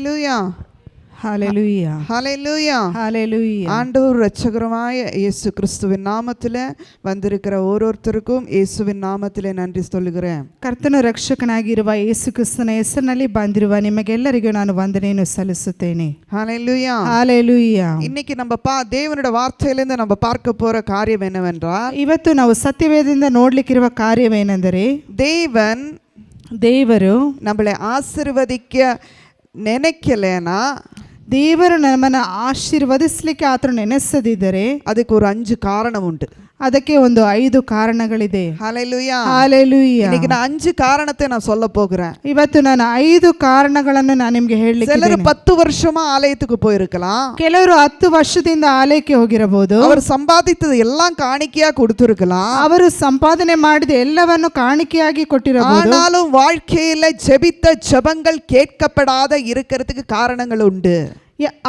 ஹல்லேலூயா, ஹல்லேலூயா, ஹல்லேலூயா. ஆண்டவர் இரட்சகருமாய இயேசு கிறிஸ்துவின் நாமத்தில் வந்திருக்கிற ஓரோருத்தருக்கும் இயேசுவின் நாமத்திலே நன்றி சொல்லுகிறேன். ಕರ್ತನ ರಕ್ಷಕನಾಗಿರುವ ಯೇಸು ಕ್ರಿಸ್ತನ ಹೆಸರಿನಲ್ಲಿ ಬಂದಿರುವ ನಿಮಗೆಲ್ಲರಿಗೂ ನಾನು ವಂದನೆಯನ್ನು ಸಲ್ಲಿಸುತ್ತೇನೆ. ஹல்லேலூயா, ஹல்லேலூயா. இன்னைக்கு நம்ம தேவனுடைய வார்த்தையிலிருந்து நம்ம பார்க்க போற காரியம் என்னவென்றால், ಇವತ್ತು ನಾವು ಸತ್ಯವೇದದಿಂದ ನೋಡ್ಲಿಕ್ಕಿರುವ ಕಾರ್ಯವೇನೆಂದರೆ, ದೇವರು நம்மளை ஆசீர்வதிக்க நினைக்கலனா, ದೇವರು ನಮ್ಮನ್ನು ಆಶೀರ್ವದಿಸಲಿಕ್ಕೆ ಆತನು ನೆನೆಸದಿದ್ದರೆ ಅದಕ್ಕೆ ஒரு 5 ಕಾರಣ ಉಂಟು. ಅದಕ್ಕೆ ಒಂದು 5 ಕಾರಣಗಳಿದೆ. ஹல்லேலூயா, ஹல்லேலூயா. இன்னைக்கு நான் 5 காரணத்தை நான் சொல்ல போகிறேன். ಇವತ್ತು ನಾನು 5 ಕಾರಣಗಳನ್ನು ನಾನು ನಿಮಗೆ ಹೇಳಲಿಕ್ಕೆ சிலர் 10 வருஷமா ஆலயத்துக்கு போயிருக்கலாம். ಕೆಲವರು 10 ವರ್ಷದಿಂದ ಆಲಯಕ್ಕೆ ಹೋಗಿರಬಹುದು. அவர் சம்பாதித்தது எல்லாம் காணிக்கையா கொடுத்திருக்கலாம். ಅವರು ಸಂಪಾದನೆ ಮಾಡಿದ ಎಲ್ಲವನ್ನು ಕಾಣಿಕೆಯಾಗಿ ಕೊಟ್ಟಿರಬಹುದು. ஆனாலும் வாழ்க்கையில ஜெபித்த ஜெபங்கள் கேட்கப்படாத இருக்கிறதுக்கு காரணங்கள் உண்டு.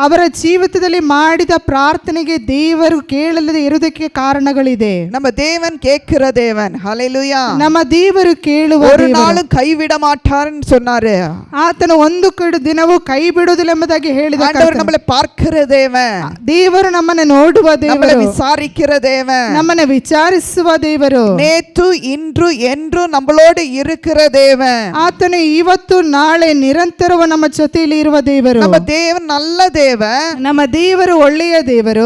ಅವರ ಜೀವಿತದಲ್ಲಿ ಮಾಡಿದ ಪ್ರಾರ್ಥನೆಗೆ ದೇವರು ಕೇಳಲ್ಲದೆ ಇರುವುದಕ್ಕೆ ಕಾರಣಗಳಿದೆ. நம்ம தேவன் கேட்கிற தேவன். ஹல்லேலூயா. ನಮ್ಮ ದೇವರು ಕೇಳುವ ஒரு நாளும் கைவிட மாட்டார்னு சொன்னாரு. ಆತನು ಒಂದು ದಿನವೂ ಕೈ ಬಿಡುವುದಿಲ್ಲ ಎಂಬುದಾಗಿ ಹೇಳಿದ. ஆண்டவர் நம்மளை பார்க்கிற தேவன். ದೇವರು ನಮ್ಮನ್ನು ನೋಡುವ ದೇವರು, நம்மளை விசாரிக்கிற தேவன், ನಮ್ಮನ್ನು ವಿಚಾರಿಸುವ ದೇವರು, நேத்து இன்று என்று நம்மளோடு இருக்கிற தேவன். ಆತನು ಇವತ್ತು ನಾಳೆ ನಿರಂತರವ ನಮ್ಮ ಜೊತೆಯಲ್ಲಿ ಇರುವ ದೇವರು. நம்ம தேவன் நல்ல தேவன். ನಮ್ಮ ದೇವರು ಒಳ್ಳೆಯ ದೇವರು.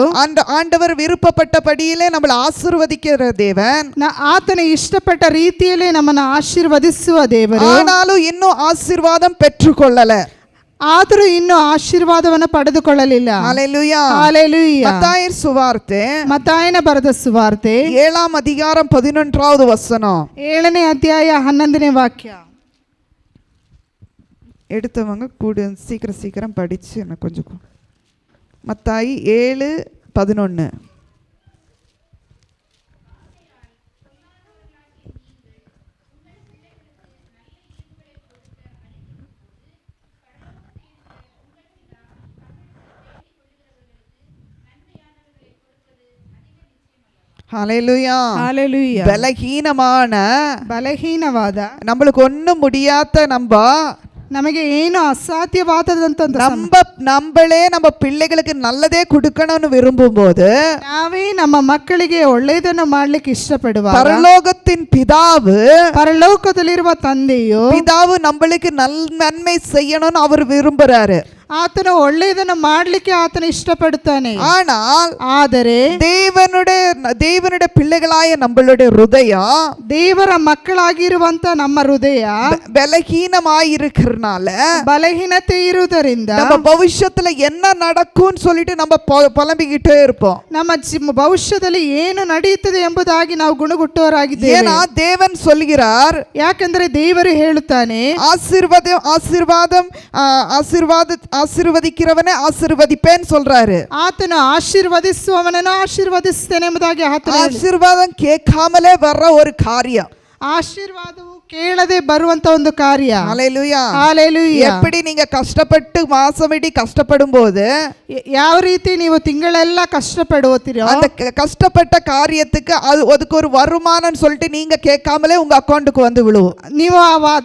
ஆண்டவர் விருப்பப்பட்டபடியிலே நம்மளை ஆசீர்வதிக்கிற தேவன். ಆತನ ಇಷ್ಟಪಟ್ಟ ರೀತಿಯಲ್ಲೇ ನಮ್ಮನ್ನು ಆಶೀರ್ವದಿಸುವ ದೇವರು. ஆனாலும் இன்னும் ஆசீர்வாதம் பெற்றுக்கொள்ளல. ಆದರೂ ಇನ್ನೂ ಆಶೀರ್ವಾದವನ್ನು ಪಡೆದುಕೊಳ್ಳಲಿಲ್ಲ. ஹல்லேலூயா, ஹல்லேலூயா. மத்தாயியின் சுவார்ತೆ, ಮತ್ತಾಯನ ಬರೆದ ಸುವಾರ್ತೆ 7ஆம் அதிகாரம் 11வது வசனம். 7ನೇ ಅಧ್ಯಾಯ 11ನೇ ವಾಕ್ಯ. எடுத்தவங்க கூட சீக்கிரம் படிச்சு எனக்கு கொஞ்சம். மத்தாயி 7:11. ஹல்லேலூயா, ஹல்லேலூயா. பலகீனவாದ நம்மளுக்கு ஒண்ணும் முடியாத ನಮಗೆ ಏನು ಅಸಾಧ್ಯವಾದದಂತ நம்மளே நம்ம பிள்ளைகளுக்கு நல்லதே கொடுக்கணும்னு விரும்பும்போது, ನಾವೇ ನಮ್ಮ ಮಕ್ಕಳಿಗೆ ಒಳ್ಳೆಯದನ್ನು ಮಾಡ್ಲಿಕ್ಕೆ ಇಷ್ಟಪಡುವಾಗ, பரலோகத்தின் பிதாவு, ಪರಲೋಕದಲ್ಲಿರುವ ತಂದೆಯು, பிதாவு நம்மளுக்கு நன்மை செய்யணும்னு அவர் விரும்புறாரு. ಆತನು ಒಳ್ಳೆಯದನ್ನು ಮಾಡಲಿಕ್ಕೆ ಆತನು ಇಷ್ಟಪಡುತ್ತಾನೆ. ಆದರೆ ದೇವನುடைய பிள்ளைகளாய நம்மளுடைய ஹೃದயம், ದೇವರ ಮಕ್ಕಳಾಗಿರುವಂತ ನಮ್ಮ ಹೃದಯ பலகீனமாயிருக்கிறனால, ಬಲಹೀನತೆ ಇರುವುದರಿಂದ நம்ம ಭವಿಷ್ಯத்துல என்ன நடக்கும்னு சொல்லிட்டு நம்ம புலம்பிக்கிட்டே இருப்போம். ನಮ್ಮ ಭವಿಷ್ಯದಲ್ಲಿ ಏನು ನಡೆಯುತ್ತದೆ ಎಂಬುದಾಗಿ ನಾವು ಗುಣಗುಟ್ಟವರಾಗಿದ್ದೇವೆ. ஏன்னா தேவன் சொல்கிறார், ಯಾಕಂದ್ರೆ ದೇವರು ಹೇಳುತ್ತಾನೆ, ஆசீர்வதிக்கிறவனே ஆசீர்வதிப்பேன்னு சொல்றாரு. ಆತನು ಆಶೀರ್ವದಿಸುವವನನ್ನು ಆಶೀರ್ವದಿಸುತ್ತೇನೆ ಎಂಬುದಾಗಿ ஆசீர்வாதம் கேட்காமலே வர்ற ஒரு காரியம். ಆಶೀರ್ವಾದವು ಕೇಳದೆ ಬರುವಂತ ಒಂದು ಕಾರ್ಯ. ஹல்லேலூயா, ஹல்லேலூயா. எப்படி நீங்க கஷ்டப்பட்டு மாசமிடி கஷ்டப்படும் போது, ಯಾವ ರೀತಿ ನೀವು ತಿಂಗಳೆಲ್ಲ ಕಷ್ಟಪಡುತ್ತೀರೋ, அந்த கஷ்டப்பட்ட காரியத்துக்கு அதுக்கு ஒரு வருமானம் சொல்லிட்டு நீங்க கேட்காமலே உங்க அக்கௌண்ட்டுக்கு வந்து விழுவும். ನೀವು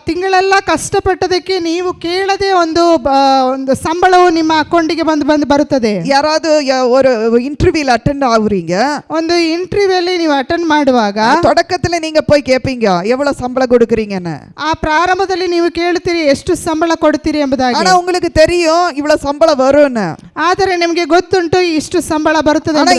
ತಿಂಗಳೆಲ್ಲ ಕಷ್ಟಪಟ್ಟದಕ್ಕೆ ನೀವು ಕೇಳದೆ ಒಂದು ಸಂಬಳವು ನಿಮ್ಮ ಅಕೌಂಟಿಗೆ ಬಂದು ಬರುತ್ತದೆ. யாராவது ஒரு இன்டர்வியூல அட்டெண்ட் ஆகுறீங்க, ಒಂದು ಇಂಟರ್ವ್ಯೂಲ್ಲಿ ನೀವು ಅಟೆಂಡ್ ಮಾಡುವಾಗ தொடக்கத்துல நீங்க போய் கேட்பீங்க எவ்வளவு சம்பளம் கொடுக்குறீங்கன்னு. ಆ ಪ್ರಾರಂಭದಲ್ಲಿ ನೀವು ಕೇಳುತ್ತೀರಿ ಎಷ್ಟು ಸಂಬಳ ಕೊಡ್ತೀರಿ ಎಂಬುದಾಗಿ. ஆனா உங்களுக்கு தெரியும் இவ்வளவு சம்பளம் வரும்னு. ಆದರೆ ನಿಮಗೆ ಗೊತ್ತುಂಟು ಇಷ್ಟು ಸಂಬಳ ಬರುತ್ತದೆ. ஆனா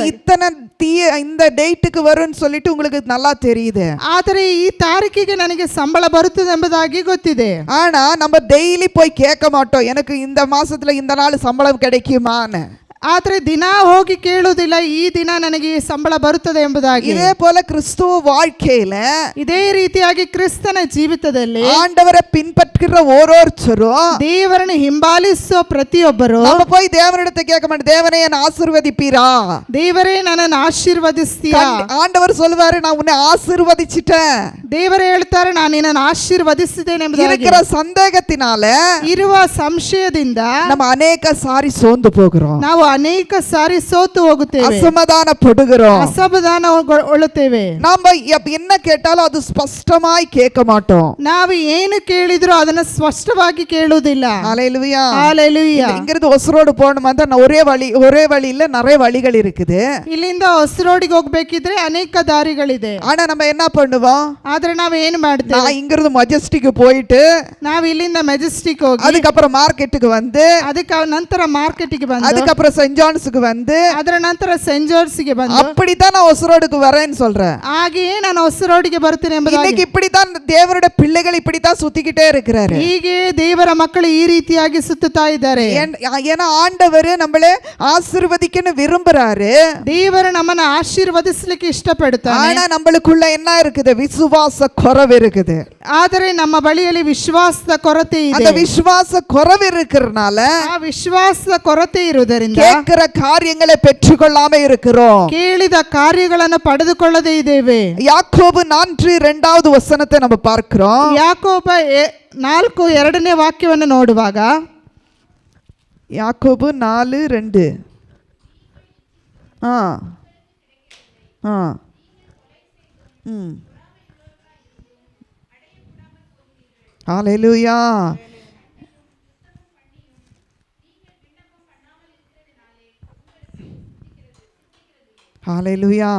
இந்த டேட்டுக்கு வரும்னு சொல்லிட்டு உங்களுக்கு நல்லா தெரியுது. ಆದರೆ ಈ ತಾರೀಕಿಗೆ ನನಗೆ ಸಂಬಳ ಬರುತ್ತದೆ ಎಂಬುದಾಗಿ ಗೊತ್ತಿದೆ. ஆனா நம்ம டெய்லி போய் கேட்க மாட்டோம் எனக்கு இந்த மாசத்துல இந்த நாள் சம்பளம் கிடைக்குமான்னு. ಆದರೆ ದಿನ ಹೋಗಿ ಕೇಳುವುದಿಲ್ಲ ಈ ದಿನ ನನಗೆ ಸಂಬಳ ಬರುತ್ತದೆ ಎಂಬುದಾಗಿ. இதே போல கிறிஸ்துவ வாழ்க்கையில, ಇದೇ ರೀತಿಯಾಗಿ ಕ್ರಿಸ್ತನ ಜೀವಿತದಲ್ಲಿ ஆண்டவரை பின்பற்றுகிற ஒவ்வொருத்தரும், ದೇವರನ್ನು ಹಿಂಬಾಲಿಸುವ ಪ್ರತಿಯೊಬ್ಬರು, நம்ம போய் தேவனிடத்தை கேட்க மாட்டோம், தேவனே என்னை ஆசீர்வதிப்பீரா, ದೇವರೇ ನನ್ನನ್ನು ಆಶೀರ್ವದಿಸ್ತೀಯಾ. ஆண்டவர் சொல்வாரு நான் உன்னை ஆசீர்வதிச்சிட்டேன். ದೇವರೇ ಹೇಳ್ತಾರೆ ನಾನು ನಿನ್ನನ್ನು ಆಶೀರ್ವದಿಸಿದ್ದೇನೆ ಎಂಬುದಾಗಿ. இருக்கிற சந்தேகத்தினால, ಇರುವ ಸಂಶಯದಿಂದ நம்ம அநேக சாரி சோர்ந்து போகிறோம். ನಾವು ಅನೇಕ ಸಾರಿ ಸೋತು ಹೋಗುತ್ತೇವೆ, அசமாதான படுகிறோம், ಅಸಮಾಧಾನಗೊಳ್ಳುತ್ತೇವೆ. நாம என்ன கேட்டாலும் அது ஸ்பஷ்டமாய் கேட்க மாட்டோம். ನಾವು ಏನು ಕೇಳಿದ್ರು ಅದನ್ನ ಸ್ಪಷ್ಟವಾಗಿ ಕೇಳುವುದಿಲ್ಲ. ஹalleluya. ஹalleluya. இங்கிருந்து ஒசரோடு போகணும் அந்த ஒரே வழி இல்ல, நிறைய வழிகள் இருக்குது. ಇಲ್ಲಿಂದ ಹೊಸರೋಡಿಗೆ ಹೋಗ್ಬೇಕಿದ್ರೆ ಅನೇಕ ದಾರಿಗಳಿದೆ. ஆனா நம்ம என்ன பண்ணுவோம்? ಆದ್ರೆ ನಾವು ಏನು ಮಾಡ್ತೇವೆ? நான் இங்கிருந்து மெஜஸ்டிக் போயிட்டு ನಾವು ಇಲ್ಲಿಂದ ಮೆಜೆಸ್ಟಿಕ್ ಹೋಗಿ அதுக்கப்புறம் மார்க்கெட்டுக்கு வந்து ಅದಕ್ಕೆ ನಂತರ ಮಾರ್ಕೆಟಿಗೆ ಬಂದು அதுக்கப்புறம் சென்ட் ஜான்ஸுக்கு வந்து ಅದರ ನಂತರ ಸೆಂಟ್ ಜಾರ್ಜ್ಗೆ ಬಂದು அப்படித்தான் நான் ஒசரோடுக்கு வரேன்னு சொல்றேன். ಹಾಗೆಯೇ ನಾನು ಹೊಸರೋಡಿಗೆ ಬರ್ತೇನೆ ಎಂಬುದಾಗಿ. இன்னைக்கு இப்படித்தான் தேவனுடைய பிள்ளைகள் இப்படித்தான் சுத்திக்கிட்டே இருக்கிறாரு. ಹೀಗೆ ದೇವರ ಮಕ್ಕಳು ಈ ರೀತಿಯಾಗಿ ಸುತ್ತುತ್ತಾ ಇದ್ದಾರೆ. ஏன்னா ஆண்டவர் நம்மளே ஆசீர்வதிக்கன்னு விரும்புறாரு. ದೇವರು ನಮ್ಮನ್ನು ಆಶೀರ್ವದಿಸಲಿಕ್ಕೆ ಇಷ್ಟಪಡುತ್ತಾನೆ. ஆனா நம்மளுக்குள்ள என்ன இருக்குது? விசுவாச குறைவு இருக்குது. ಆದರೆ ನಮ್ಮ ಬಳಿಯಲ್ಲಿ ವಿಶ್ವಾಸದ ಕೊರತೆ ಇದೆ. அந்த விசுவாச குறைவு இருக்கிறதுனால ಆ ವಿಶ್ವಾಸದ ಕೊರತೆ ಇರುವುದರಿಂದ கேட்கிற காரியங்களை பெற்றுக்கொள்ளாம இருக்கிறோம். ಕೇಳಿದ ಕಾರ್ಯಗಳನ್ನು ಪಡೆದುಕೊಳ್ಳದೇ ಇದ್ದೇವೆ. யாக்கோபு 4:2 வசனத்தை நம்ம பார்க்கிறோம். ಯಾಕೋಬ 4:2 ವಾಕ್ಯವನ್ನು ನೋಡುವಾಗ, யாக்கோபு 4:2 ஹalleluya. ஹalleluya.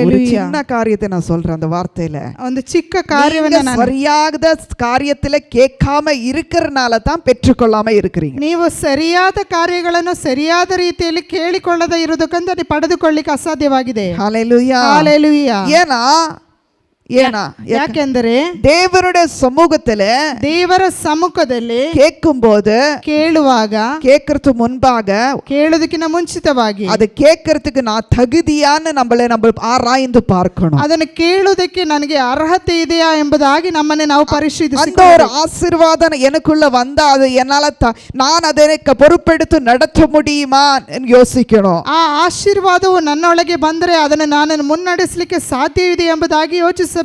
ஒரு சின்ன காரியத்தை நான் சொல்றேன் அந்த வார்த்தையில. ಒಂದು ಚಿಕ್ಕ ಕಾರ್ಯವನ್ನು ನಾನು சரியாத காரியத்துல கேட்காம இருக்கறனால தான் பெற்றுக்கொள்ளாம இருக்கீங்க. ನೀವು ಸರಿಯಾದ ಕಾರ್ಯಗಳನ್ನು ಸರಿಯಾದ ರೀತಿಯಲ್ಲಿ ಕೇಳಿಕೊಳ್ಳದೆ ಇರುವುದಕ್ಕಿಂತ ಪಡೆದುಕೊಳ್ಳಿಕ್ಕೆ ಅಸಾಧ್ಯವಾಗಿದೆ. ஹalleluya. ஹalleluya. ஏனா ಯಾಕೆಂದರೆ தேவனுடைய சமூகத்துல ದೇವರ ಸಮ್ಮುಖದಲ್ಲಿ கேட்கும்போது ಕೇಳುವಾಗ கேட்கறது முன்பாக ಕೇಳುವುದಕ್ಕಿಂತ ಮುಂಚಿತವಾಗಿ அது கேட்கறதுக்கு நான் தகுதியான நம்ம ஆராய்ந்து பார்க்கணும். ಅದನ್ನು ಕೇಳುವುದಕ್ಕೆ ನನಗೆ ಅರ್ಹತೆ ಇದೆಯಾ ಎಂಬುದಾಗಿ ನಮ್ಮನ್ನೇ ನಾವು அந்த ಪರಿಶೀಲಿಸಿ ஒரு ஆசீர்வாதம் எனக்குள்ள வந்தா அது என்னால நான் அதை பொறுப்பெடுத்து நடத்த முடியுமா யோசிக்கணும். ಆ ಆಶೀರ್ವಾದವು ನನ್ನೊಳಗೆ ಬಂದರೆ ಅದನ್ನು ನಾನು ಮುನ್ನಡೆಸಲಿಕ್ಕೆ ಸಾಧ್ಯವಿದೆ ಎಂಬುದಾಗಿ ಯೋಚಿಸಬೇಕು.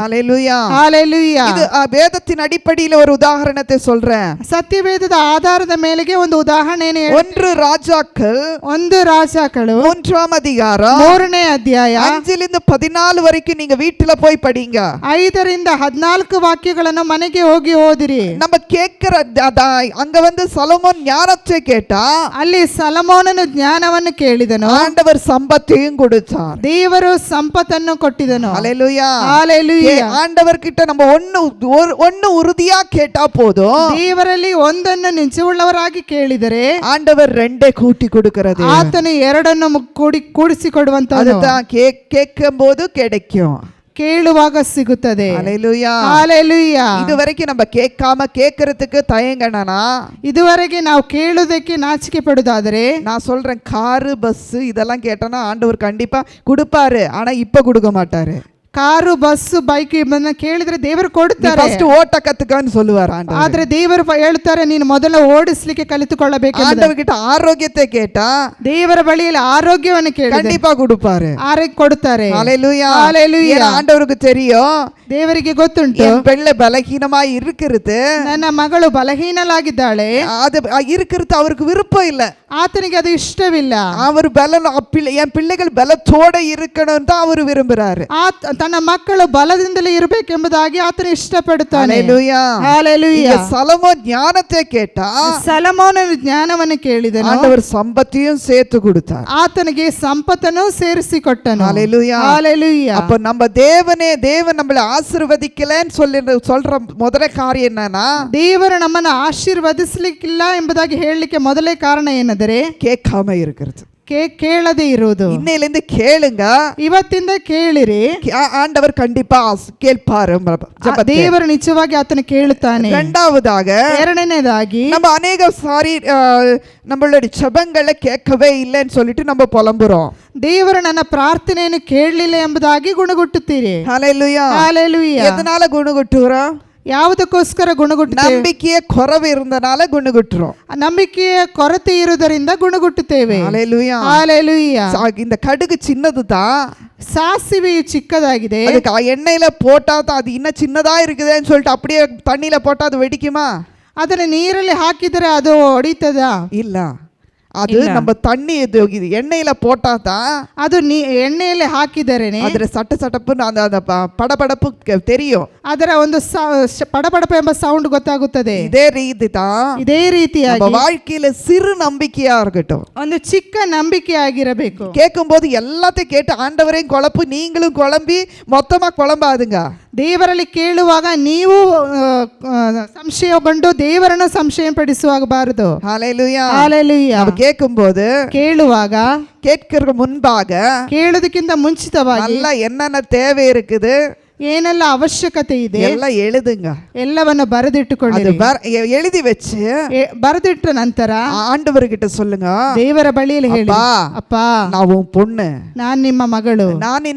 ஹalleluya. ஹalleluya. இது வேதத்தின் அடிப்படையில் ஒரு உதாரணத்தை சொல்றேன். ಸತ್ಯವೇದದ ಆಧಾರದ ಮೇಲೆಗೆ ಒಂದು ಉದಾಹರಣೆಯನ್ನು 1 ರಾಜಾக்கள் 3ஆம் அதிகாரம் 3ನೇ ಅಧ್ಯಾಯ 5லிருந்து 14 வரைக்கும் நீங்க வீட்டுல போய் படிங்க. 5ರಿಂದ 14 ವಾಕ್ಯಗಳನ್ನು ಮನೆಗೆ ಹೋಗಿ ಓದಿರಿ. நம்ம கேட்கிற அங்க வந்து ಸೊಲೊಮೋನ್ ஞானத்தை கேட்டா ಅಲ್ಲಿ ಸೊಲೊಮೋನನು ಜ್ಞಾನವನ್ನು ಕೇಳಿದನು, ஆண்டவர் சம்பத்தையும் கொடுத்தார். ದೇವರು ಸಂಪತ್ತನ್ನು ಕೊಟ್ಟಿದನು. ஹalleluya. ஹalleluya. ஆண்டவர் கிட்ட நம்ம ஒன்னு உறுதியா கேட்டா போதும். ದೇವರಲ್ಲಿ ಒಂದನ್ನು ನಿಜವುಳ್ಳವರಾಗಿ ಕೇಳಿದರೆ ஆண்டவர் 2 கூட்டி கொடுக்கிறது. ಆತನು ಎರಡನ್ನು ಕೂಡಿಸಿ ಕೊಡುವಂತನು. அதுதான் கேட்கும்போது கிடைக்கும், ಕೇಳುವಾಗ ಸಿಗುತ್ತದೆ. ஹalleluya. ஹalleluya. இதுவரைக்கும் நம்ம கேட்காம கேட்கறதுக்கு தயங்கனா, ಇದುವರೆಗೆ ನಾವು ಕೇಳುವುದಕ್ಕೆ ನಾಚಿಕೆ ಪಡುವುದಾದರೆ, நான் சொல்றேன் காரு பஸ் இதெல்லாம் கேட்டனா ஆண்டவர் கண்டிப்பா கொடுப்பாரு. ஆனா இப்ப கொடுக்க மாட்டாரு. ಕಾರು ಬಸ್ಸು ಬೈಕ್ ಇವನ್ನ ಕೇಳಿದ್ರೆ ದೇವರು ಕೊಡ್ತಾರೆ. ಫಸ್ಟ್ ಓಟ ಕತ್ತುಕன்னு சொல்லுவார் ಆಂಡவர். ಆದ್ರೆ ದೇವರು ಹೇಳ್ತಾರೆ ನೀನು ಮೊದಲು ಓಡಿಸಲಿಕ್ಕೆ ಕಲಿತುಕೊಳ್ಳಬೇಕು. ಆಂಡவர் கிட்ட ஆரோக்கியத்தை கேட்டா ದೇವರ ಬಳಿಯಲ್ಲಿ ಆರೋಗ್ಯವನ್ನು ಕೇಳಿದ್ರೆ கண்டிப்பா கொடுப்பாரு. ಆರೋಗ್ಯ ಕೊಡುತ್ತಾರೆ. ஹalleluya. ஹalleluya. ஆண்டவருக்கு தெரியும், ದೇವರಿಗೆ ಗೊತ್ತುಂಟು என் பிள்ளை பலகீனமாய் இருக்கிறது, ನನ್ನ ಮಗಳು ಬಲಹೀನಲಾಗಿದ್ದಾಳೆ, அது இருக்கிறது அவருக்கு விருப்பம் இல்ல. ಆತನಿಗೆ ಅದು ಇಷ್ಟವಿಲ್ಲ. அவர் என் பிள்ளைகள் பலத்தோட இருக்கணும் தான் அவர் விரும்புறாரு. ತನ್ನ ಮಕ್ಕಳು ಬಲದಿಂದಲೇ ಇರಬೇಕೆಂಬುದಾಗಿ ಆತನು ಇಷ್ಟಪಡುತ್ತಾನೆ. ஹalleluya. ஹalleluya. ಸೊಲೊಮೋನ್ ஞானத்தை கேட்டா ಸೊಲೊಮೋನನು ಜ್ಞಾನವನ್ನು ಕೇಳಿದನು, ஆண்டவர் சம்பத்தையும் சேர்த்து கொடுத்தார். ಆತನಿಗೆ ಸಂಪತ್ತನ್ನು ಸೇರಿಸಿಕೊಟ್ಟನು. ஹalleluya. ஹalleluya. அப்ப நம்ம தேவன் நம்மளை ஆசீர்வதிக்கலன்னு சொல்ற முதல் காரியம் என்னன்னா, ದೇವರು ನಮ್ಮನ್ನು ಆಶೀರ್ವದಿಸಲಿಕ್ಕಿಲ್ಲ ಎಂಬುದಾಗಿ ಹೇಳಲಿಕ್ಕೆ ಮೊದಲೇ ಕಾರಣ ಏನೆಂದರೆ கேட்காம இருக்கிறது. ಕೇಳದೆ ಇರುವುದು. இன்னையிலிருந்து கேளுங்க, ಇವತ್ತಿಂದ ಕೇಳಿರಿ, ஆண்டவர் கண்டிப்பா கேட்பாரு. ದೇವರು ನಿಜವಾಗಿ ಆತನ ಕೇಳುತ್ತಾನೆ. இரண்டாவதாக, ಎರಡನೇದಾಗಿ, நம்ம அநேக சாரி நம்மளுடைய ஜெபங்களை கேட்கவே இல்லைன்னு சொல்லிட்டு நம்ம புலம்புறோம். ದೇವರು ನನ್ನ ಪ್ರಾರ್ಥನೆಯನ್ನು ಕೇಳಲಿಲ್ಲ ಎಂಬುದಾಗಿ ಗುಣಗುಟ್ಟುತ್ತೀರಿ. ஹalleluya. ஹalleluya. எதனால குணகுட்டுறோம்? ಯಾವುದಕ್ಕೋಸ್ಕರ ಗುಣಗುಟ್ಟುತ್ತೇವೆ? ನಂಬಿಕೆಯ ಕೊರತೆ ಇರುವುದனால ಗುಣಗುಟ್ಟುறோம். ನಂಬಿಕೆಯ ಕೊರತೆ ಇರುವುದರಿಂದ ಗುಣಗುಟ್ಟುತ್ತೇವೆ. ஹalleluya. ஹalleluya. இந்த கடுகு சின்னதுதான், ಸಾಸಿವೆಯು ಚಿಕ್ಕದಾಗಿದೆ. அதுக்கு எண்ணெயில போட்டா தான் அது இன்னும் சின்னதா இருக்குதுன்னு சொல்லிட்டு அப்படியே தண்ணியில போட்டா அது வெடிக்குமா? ಅದನ್ನು ನೀರಲ್ಲಿ ಹಾಕಿದರೆ ಅದು ಹೊಡಿತದಾ? ಇಲ್ಲ. ಅದು நம்ம தண்ணி இது எண்ணெயில போட்டாதான் ಅದು ಎಣ್ಣೆಯಲ್ಲಿ ಹಾಕಿದರೇನೆ ಅದರ ಸಟಸಟಪ್ಪು அந்த ಪಡಪಡಪ್ಪು தெரியும். ಅದರ ಒಂದು ಪಡಪಡಪ ಎಂಬ ಸೌಂಡ್ ಗೊತ್ತಾಗುತ್ತದೆ. ಇದೇ ರೀತಿಯಾಗಿ வாழ்க்கையில சிறு நம்பிக்கையா இருக்கட்டும், ಒಂದು ಚಿಕ್ಕ ನಂಬಿಕೆಯಾಗಿರಬೇಕು. கேட்கும்போது எல்லாத்தையும் கேட்டு ஆண்டவரையும் குழப்பு நீங்களும் குழம்பி மொத்தமா குழம்பாதுங்க. ದೇವರಲ್ಲಿ ಕೇಳುವಾಗ ನೀವು ಸಂಶಯಗೊಂಡು ದೇವರನ್ನು ಸಂಶಯ ಪಡಿಸುವಾಗಬಾರದು. ஹalleluya ஹalleluya. கேட்கும்போது ಕೇಳುವಾಗ கேட்கிற முன்பாக ಕೇಳೋದಕ್ಕಿಂತ ಮುಂಚಿತವಾಗಿ நல்லா என்னென்ன தேவை இருக்குது ಏನೆಲ್ಲ ಅವಶ್ಯಕತೆ ಇದೆ எல்லாம் எழுதுங்க. ಎಲ್ಲವನ್ನು ಬರೆದಿಟ್ಟುಕೊಳ್ಳಿ. எழுதி வச்சு ಬರೆದಿಟ್ಟ ನಂತರ ஆண்டவர்கிட்ட சொல்லுங்க, ದೇವರ ಬಳಿಯಲ್ಲಿ ಹೇಳಿ, ಅಪ್ಪ நான் உன் பொண்ணு, நான் ನಿಮ್ಮ ಮಗಳು, நான்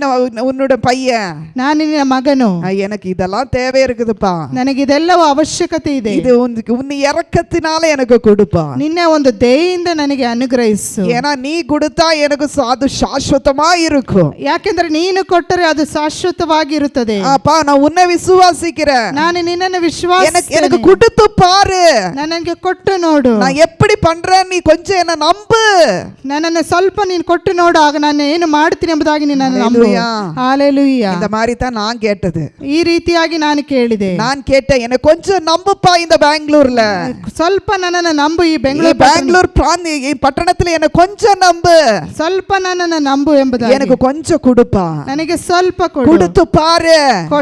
உன்னோட பையன், நான் ನಿನ್ನ ಮಗನು, எனக்கு இதெல்லாம் தேவை இருக்குதுப்பா, ನನಗೆ ಇದೆಲ್ಲವೂ ಅವಶ್ಯಕತೆ ಇದೆ, இது உன் இரக்கத்தினால எனக்கு கொடுப்பா, ನಿನ್ನ ಒಂದು ದಯೆಯಿಂದ ನನಗೆ ಅನುಗ್ರಹಿಸು, ஏன்னா நீ கொடுத்தா எனக்கு அது ಶಾಶ್ವತமா இருக்கும், ಯಾಕೆಂದ್ರೆ ನೀನು ಕೊಟ್ಟರೆ ಅದು ಶಾಶ್ವತವಾಗಿರುತ್ತದೆ. அப்பா நான் உன்னை விசுவாசிக்கிறேன், ನಾನು ನಿನ್ನನ್ನು ವಿಶ್ವಾಸಿಸುತ್ತೇನೆ, எனக்கு கொடுத்து பாரு, ನನಗೆ ಕೊಟ್ಟು ನೋಡು, நான் எப்படி பண்றேன் நீ கொஞ்சம் என்ன நம்பு, ನನ್ನನ್ನು ಸ್ವಲ್ಪ ನೀನು ಕೊಟ್ಟು ನೋಡು, ಆಗ ನಾನು ಏನು ಮಾಡ್ತೀನಿ ಎಂಬುದಾಗಿ ನಿನ್ನನ್ನು ನಂಬು. ஹalleluya. இந்த மாதிரி தான் நான் கேட்டது. ಈ ರೀತಿಯಾಗಿ ನಾನು ಕೇಳಿದೆ. நான் கேட்டேன், என்ன கொஞ்சம் நம்புப்பா இந்த பெங்களூர்ல, ಸ್ವಲ್ಪ ನನ್ನನ್ನು ನಂಬು, ಈ பெங்களூர் பட்டணத்துல என்ன கொஞ்சம் நம்பு, ಸ್ವಲ್ಪ ನನ್ನನ್ನು ನಂಬು ಎಂಬುದಾಗಿ, எனக்கு கொஞ்சம் கொடுப்பா, ನನಗೆ ಸ್ವಲ್ಪ ಕೊಡು, கொடுத்து பாரு,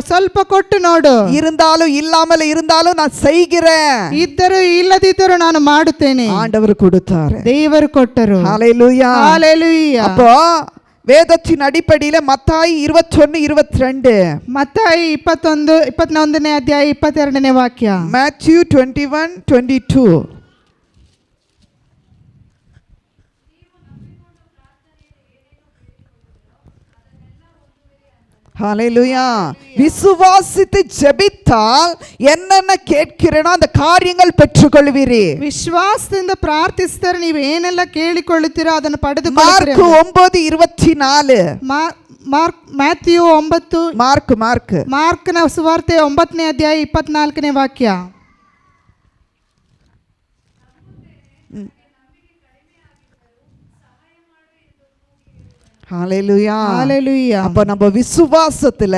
ಸ್ವಲ್ಪ ಕೊಟ್ಟು ನೋಡು, இருந்தாலும் இல்லாமல் இருந்தாலும் நான் செய்கிறேன், ಇದ್ದರೂ ಇಲ್ಲದಿದ್ದರೂ ನಾನು ಮಾಡುತ್ತೇನೆ. ஆண்டவர் கொடுத்தாரு, ದೇವರು ಕೊಟ್ಟರು. ஹalleluya ஹalleluya. அப்போ வேதத்தின் அடிப்படையில மத்தாய் 21:22, ಮತ್ತಾಯಿ 21 ಅಧ್ಯಾಯ 22ನೇ ವಾಕ್ಯ, Matthew 21:22, ஹalleluya. விசுவாசித்து ஜெபித்தால் என்னென்ன கேட்கிறேனோ அந்த காரியங்கள் பெற்றுக்கொள்வீரே. ವಿಶ್ವಾಸದಿಂದ ಪ್ರಾರ್ಥಿಸಿದರೆ ನೀವು ಏನೆಲ್ಲ ಕೇಳಿಕೊಳ್ಳುತ್ತೀರೋ ಅದನ್ನು ಪಡೆದುಕೊಳ್ಳುತ್ತೀರಿ. ಮಾರ್ಕ್ 24 ಮಾರ್ಕನ ಸುವಾರ್ತೆ 9ನೇ ಅಧ್ಯಾಯ 24ನೇ ವಾಕ್ಯ, ஹalleluya ஹalleluya. அப்ப நம்ம விசுவாசத்துல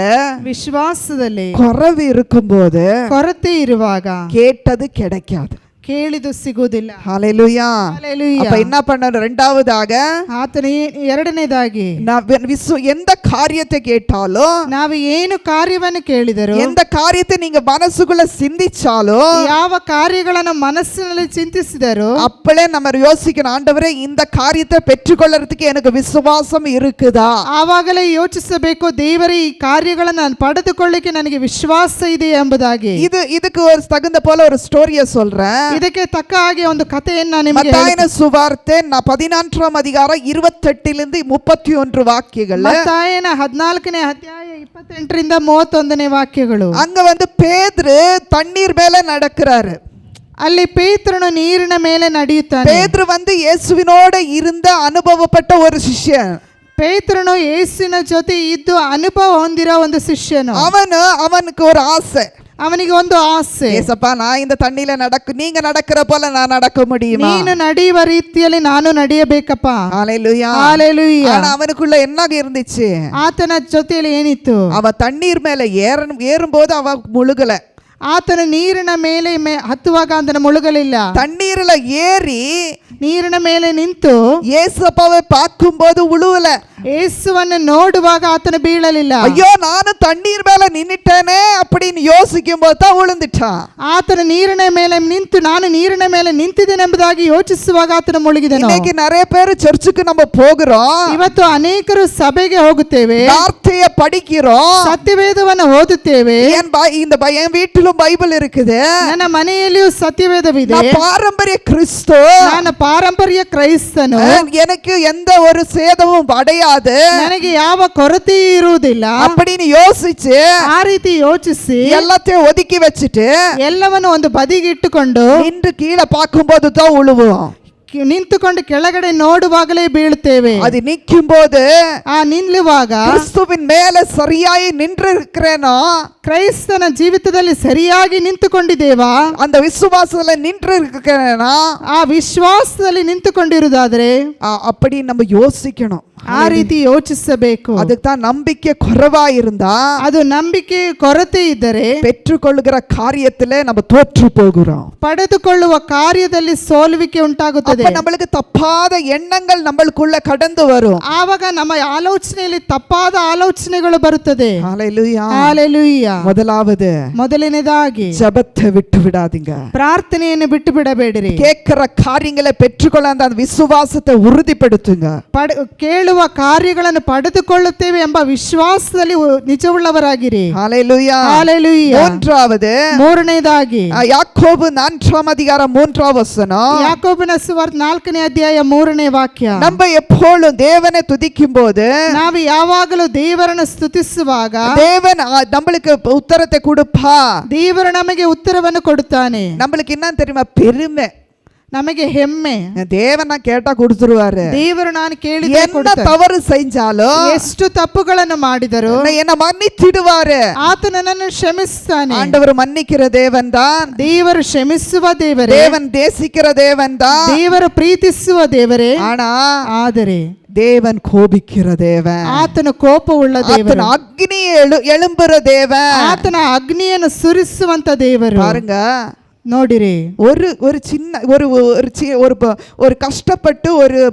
குறைவு இருக்கும்போது, ಕೊರತೆ ಇರುವಾಗ கேட்டது கிடைக்காது, ಕೇಳಿದು ಸಿಗುವುದಿಲ್ಲ. ஹalleluya ஹalleluya. அப்ப என்ன பண்ணணும், இரண்டாவதாக ಆತನ ಎರಡನೇದಾಗಿ எந்த காரியத்தை கேட்டாலும், ನಾವು ಏನು ಕಾರ್ಯವನ್ನು ಕೇಳಿದರೂ, எந்த காரியத்தை நீங்க மனசுக்குள்ள சிந்திச்சாலும், ಯಾವ ಕಾರ್ಯಗಳನ್ನು ಮನಸ್ಸಿನಲ್ಲಿ ಚಿಂತಿಸಿದರೂ அப்பளே நம்ம யோசிக்கணும், ஆண்டவரே இந்த காரியத்தை பெற்றுக்கொள்ளறதுக்கு எனக்கு விசுவாசம் இருக்குதா, ಆವಾಗಲೇ ಯೋಚಿಸಬೇಕು, ದೇವರೇ ಈ ಕಾರ್ಯಗಳನ್ನು ನಾನು ಪಡೆದುಕೊಳ್ಳಿಕ್ಕೆ ನನಗೆ ವಿಶ್ವಾಸ ಇದೆ ಎಂಬುದಾಗಿ. இதுக்கு ஒரு தகுந்த போல ஒரு ஸ்டோரியை சொல்றேன். ಇದಕ್ಕೆ ತಕ್ಕ ಹಾಗೆ ಒಂದು ಕಥೆಯನ್ನು ನಿಮಗೆ ಮತ್ತಾಯನ ಸುವಾರ್ತೆ 14ನೇ ಅಧಿಕಾರ 28ರಿಂದ 31 ವಾಕ್ಯಗಳು. ಮತ್ತಾಯನ 14ನೇ ಅಧ್ಯಾಯ 28ರಿಂದ 31ನೇ ವಾಕ್ಯಗಳು. அங்க வந்து பேதுரு தண்ணீர் மேல நடக்கிறாரு. ಅಲ್ಲಿ ಪೇತ್ರನು ನೀರಿನ ಮೇಲೆ ನಡೆಯುತ್ತಾನೆ. பேதுரு வந்து இயேசுவினோட இருந்த ಅನುಭವಪಟ್ಟ ஒரு ಶಿಷ್ಯன். ಪೇತ್ರನು ಯೇಸುವಿನ ಜೊತೆ ಇದ್ದು ಅನುಭವ ಹೊಂದಿರೋ ಒಂದು ಶಿಷ್ಯನು. அவனுக்கு ஒரு ஆசை, ಅವನಿಗೆ ಒಂದು ಆಸೆ, ஏசப்பா நான் இந்த தண்ணில நீங்க நடக்கிற போல நான் நடக்க முடியுமா, ನೀನು ನಡೆಯುವ ರೀತಿಯಲ್ಲಿ ನಾನು ನಡೆಯಬೇಕಪ್ಪ. ஹalleluya ஹalleluya. ஆனா அவனுக்குள்ள என்ன இருந்துச்சு, ಆತನ ಜೊತೆಯಲ್ಲಿ ಏನಿತ್ತು, அவ தண்ணீர் மேல ஏறும்போது அவ முழுகல, ಆತನ ನೀರಿನ ಮೇಲೆ ಹತ್ತುವಾಗ ಆತನ ಮುಳುಗಲಿಲ್ಲ, தண்ணீர்ல ஏறி ನೀರಿನ ಮೇಲೆ ನಿಂತು ஏசப்பாவை பார்க்கும்போது ಉಳುವல, ಯೇಸುವನ್ನು ನೋಡುವಾಗ ಆತನ ಬೀಳಲಿಲ್ಲ. ಅಯ್ಯೋ ನಾನು ತಣ್ಣೀರ್ ಮೇಲೆ ನಿನ್ನಿಟ್ಟೇನೆ அப்படின்னு யோசிக்கும்போது தான் விழுந்துட்டான். ಆತನ ನೀರಿನ ಮೇಲೆ ನಿಂತು ನಾನು ನೀರಿನ ಮೇಲೆ ನಿಂತಿದ್ದೇನೆ ಎಂಬುದಾಗಿ ಯೋಚಿಸುವಾಗ ಆತನ ಮುಳುಗಿದನು. இன்னைக்கு நிறைய பேர் ಚರ್ಚுக்கு நம்ம போகிறோம், ಇವತ್ತು ಅನೇಕರು ಸಭೆಗೆ ಹೋಗುತ್ತೇವೆ, வார்த்தையை படிக்கிறோம், ಸತ್ಯವೇದವನ್ನು ಓದುತ್ತೇವೆ, என் வீட்டிலும் பைபிள் இருக்குது, ನನ್ನ ಮನೆಯಲ್ಲಿಯೂ ಸತ್ಯವೇದವಿದೆ, பாரம்பரிய கிறிஸ்து, ನಾನು ಪಾರಂಪರ್ಯ ಕ್ರೈಸ್ತನು, எனக்கு எந்த ஒரு சேதமும் அடையாது, ನನಗೆ ಯಾವ ಕೊರತೆ ಇರುವುದಿಲ್ಲ அப்படின்னு யோசிச்சு ಆ ರೀತಿ ಯೋಚಿಸಿ எல்லாத்தையும் ஒதுக்கி வச்சுட்டு ಎಲ್ಲವನ್ನು ಒಂದು ಬದಿಗೆ ಇಟ್ಟುಕೊಂಡು நின்று கீழே பார்க்கும்போது தான் ಉಳುவோம். ನಿಂತುಕೊಂಡು ಕೆಳಗಡೆ ನೋಡುವಾಗಲೇ ಬೀಳುತ್ತೇವೆ. ಅದು ನಿಕ್ಕುம்போது ಆ ನಿಲ್ಲುವಾಗ கிறிஸ்துவின் மேல சரியாய் நின்று இருக்கிறேனோ ಕ್ರೈಸ್ತನ ಜೀವಿತದಲ್ಲಿ ಸರಿಯಾಗಿ ನಿಂತುಕೊಂಡಿದ್ದೇವಾ? அந்த விசுவாசத்துல நின்று இருக்கேனா? ಆ ವಿಶ್ವಾಸದಲ್ಲಿ ನಿಂತುಕೊಂಡಿರುವುದಾದ್ರೆ அப்படி நம்ம யோசிக்கணும். ಆ ರೀತಿ ಯೋಚಿಸಬೇಕು. அதுக்கு தான் நம்பிக்கை குறைவா இருந்தா, ಅದು ನಂಬಿಕೆ ಕೊರತೆ ಇದ್ದರೆ பெற்றுக்கொள்ளுகிற காரியத்திலே நம்ம தோற்று போகிறோம். ಪಡೆದುಕೊಳ್ಳುವ ಕಾರ್ಯದಲ್ಲಿ ಸೋಲುವಿಕೆ ಉಂಟಾಗುತ್ತದೆ. அப்ப நம்மளுக்கு தப்பாத எண்ணங்கள் நம்மளுக்குள்ள கடந்து வரும். ಆವಾಗ ನಮ್ಮ ಆಲೋಚನೆಯಲ್ಲಿ ತಪ್ಪಾದ ಆಲೋಚನೆಗಳು ಬರುತ್ತದೆ. ஹalleluya. ಹಾಲೆಲೂಯಾ. ಮೊದಲನೇದಾಗಿ ஜெபத்தை விட்டு விடாதீங்க. ಪ್ರಾರ್ಥನೆಯನ್ನು ಬಿಟ್ಟು ಬಿಡಬೇಡಿರಿ. கேட்கிற காரியங்களை பெற்றுக்கொள்ள அந்த விசுவாசத்தை உறுதிப்படுத்துங்க. ಕೇಳುವ ಕಾರ್ಯಗಳನ್ನು ಪಡೆದುಕೊಳ್ಳುತ್ತೇವೆ ಎಂಬ ವಿಶ್ವಾಸದಲ್ಲಿ ನಿಜವುಳ್ಳವರಾಗಿರಿ. ஹalleluya. ಹಾಲೆಲೂಯಾ. ಮೂರನೇದಾಗಿ யாக்கோபு 4ஆம் அதிகாரம் 3ஆம் வசனம். ಯಾಕೋಬನ ಸುವಾರ್ತೆ 4ನೇ ಅಧ್ಯಾಯ 3ನೇ ವಾಕ್ಯ. நம்ம எப்பொழுதும் தேவனை துதிக்கும்போது, ನಾವು ಯಾವಾಗಲೂ ದೇವರನ್ನು ಸ್ತುತಿಸುವಾಗ தேவன் நம்மளுக்கு உத்தரத்தை கொடுப்பா. ದೇವರು ನಮಗೆ ಉತ್ತರವನ್ನು ಕೊಡುತ್ತಾನೆ. நம்மளுக்கு என்ன தெரியுமா? பெருமை, ನಮಗೆ ಹೆಮ್ಮೆ. தேவனா கேட்டா கொடுத்துருவாரு. ದೇವರು ನಾನು ಕೇಳಿದ್ರೆ என்ன ಕೊಡುತ್ತಾನೆ. தவறு செஞ்சாலும், ಎಷ್ಟು ತಪ್ಪುಗಳನ್ನು ಮಾಡಿದರು என்ன மன்னிச்சிடுவாரு. ಆತ ನನ್ನನ್ನು ಕ್ಷಮಿಸುತ್ತಾನೆ. ஆண்டவர் மன்னிக்கிற தேவன் தான். ದೇವರು ಕ್ಷಮಿಸುವ ದೇವರೇ. தேவன் தேசிக்கிற தேவன் தான். ದೇವರು ಪ್ರೀತಿಸುವ ದೇವರೇ. ಆದರೆ தேவன் கோபிக்கிற தேவன். ಆತನ ಕೋಪವುಳ್ಳ ದೇವರು. ஆத்தன அக்னி எழும்புற தேவன். ಆತನ ಅಗ್ನಿಯನ್ನು ಸುರಿಸುವಂತ ದೇವರು. பாருங்க, ನೋಡಿರಿ, ஒரு சின்ன ஒரு ಕಷ್ಟಪಟ್ಟು ஒரு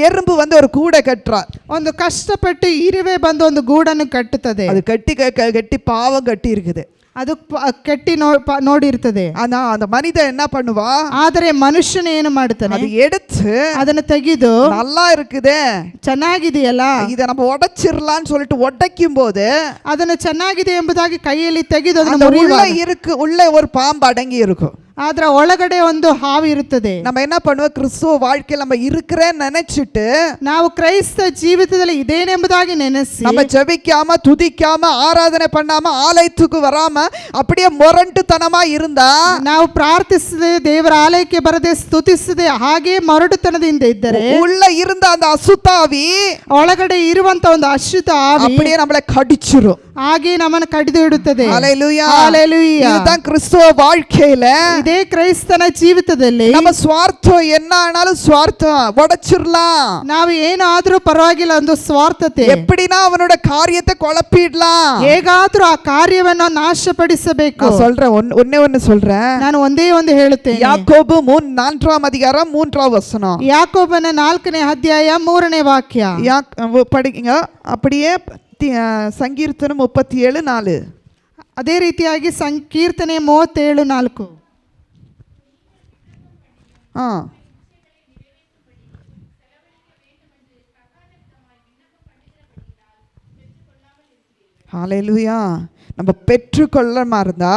எறும்பு வந்து ஒரு கூடை கட்டுறார். ಒಂದು ಕಷ್ಟಪಟ್ಟು ಇರುವೆ ಬಂದು ಒಂದು ಗೂಡನ್ನು ಕಟ್ಟುತ್ತದೆ. அது கட்டி பாவம் கட்டி இருக்குது. ಅದು ಕಟ್ಟಿ ನೋಡಿರ್ತದೆ. அந்த மனிதன் என்ன பண்ணுவா? ಆದರೆ ಮನುಷ್ಯನ ಏನು ಮಾಡ್ತಾನೆ? ಅದು எடுத்து ಅದನ್ನು ತೆಗೆದು நல்லா இருக்குதே, ಚೆನ್ನಾಗಿದೆಯಲ್ಲ, இதை நம்ம உடைச்சிடலாம்னு சொல்லிட்டு உடைக்கும் போது ಅದನ್ನು ಚೆನ್ನಾಗಿದೆ ಎಂಬುದಾಗಿ ಕೈಯಲ್ಲಿ ತೆಗೆದು உள்ள ஒரு பாம்பு அடங்கி இருக்கும். ಆದ್ರೆ ಒಳಗಡೆ ಒಂದು ಹಾವು ಇರುತ್ತದೆ. நம்ம என்ன பண்ணுவோம்? கிறிஸ்துவ வாழ்க்கையில் நம்ம இருக்கிறேன்னு நினைச்சிட்டு, ನಾವು ಕ್ರೈಸ್ತ ಜೀವಿತದಲ್ಲಿ ಇದೇನೆಂಬುದಾಗಿ ನೆನೆಸಿ, நம்ம ஜெபிக்காம துதிக்காம ஆராதனை பண்ணாம ஆலயத்துக்கு வராம அப்படியே ಮೊರಟುತನமா இருந்தா, ನಾವು ಪ್ರಾರ್ಥಿಸದೆ ದೇವರ ಆಲಯಕ್ಕೆ ಬರದೆ ಸ್ತುತಿಸದೆ ಹಾಗೆ ಮೊರಟುತನದಿಂದ ಇದ್ದರೆ, உள்ள இருந்த அந்த அசுத்தாவி, ಒಳಗಡೆ ಇರುವಂತ ಒಂದು ಅಶುದ್ಧ ಆವಿ அப்படியே நம்மளை கடிச்சிரும். ಹಾಗೆ ನಮ್ಮನ್ನು ಕಡಿದು ಇಡುತ್ತದೆ. ஹalleluya. ஹalleluya. இதுதான் கிறிஸ்துவ வாழ்க்கையில, ಇದೇ ಕ್ರೈಸ್ತನ ಜೀವಿತದಲ್ಲಿ நம்ம ಸ್ವಾರ್ಥம் என்ன ஆனாலும் ಸ್ವಾರ್ಥம் உடைச்சிரலாம். ನಾವು ಏನಾದ್ರೂ ಪರವಾಗಿಲ್ಲ ಒಂದು ಸ್ವಾರ್ಥತೆ, எப்படினா அவனோட காரியத்தை குழப்பிடலாம். ಹೇಗಾದ್ರೂ ಆ ಕಾರ್ಯವನ್ನು ನಾಶಪಡಿಸಬೇಕು. நான் சொல்றேன், ஒண்ணே சொல்றேன். ನಾನು ಒಂದೇ ಒಂದು ಹೇಳುತ್ತೇನೆ. யாக்கோபு 4ஆம் அதிகாரம் 3ஆம் வசனம். ಯಾಕೋಬನ 4ನೇ ಅಧ್ಯಾಯ 3ನೇ ವಾಕ್ಯ. படிங்க அப்படியே. ಸಂಕೀರ್ತನ 37:4. ಅದೇ ರೀತಿಯಾಗಿ ಸಂಕೀರ್ತನೆ 37:4. ஹalleluya. நம்ம பெற்றுக்கொள்ள இருந்தா,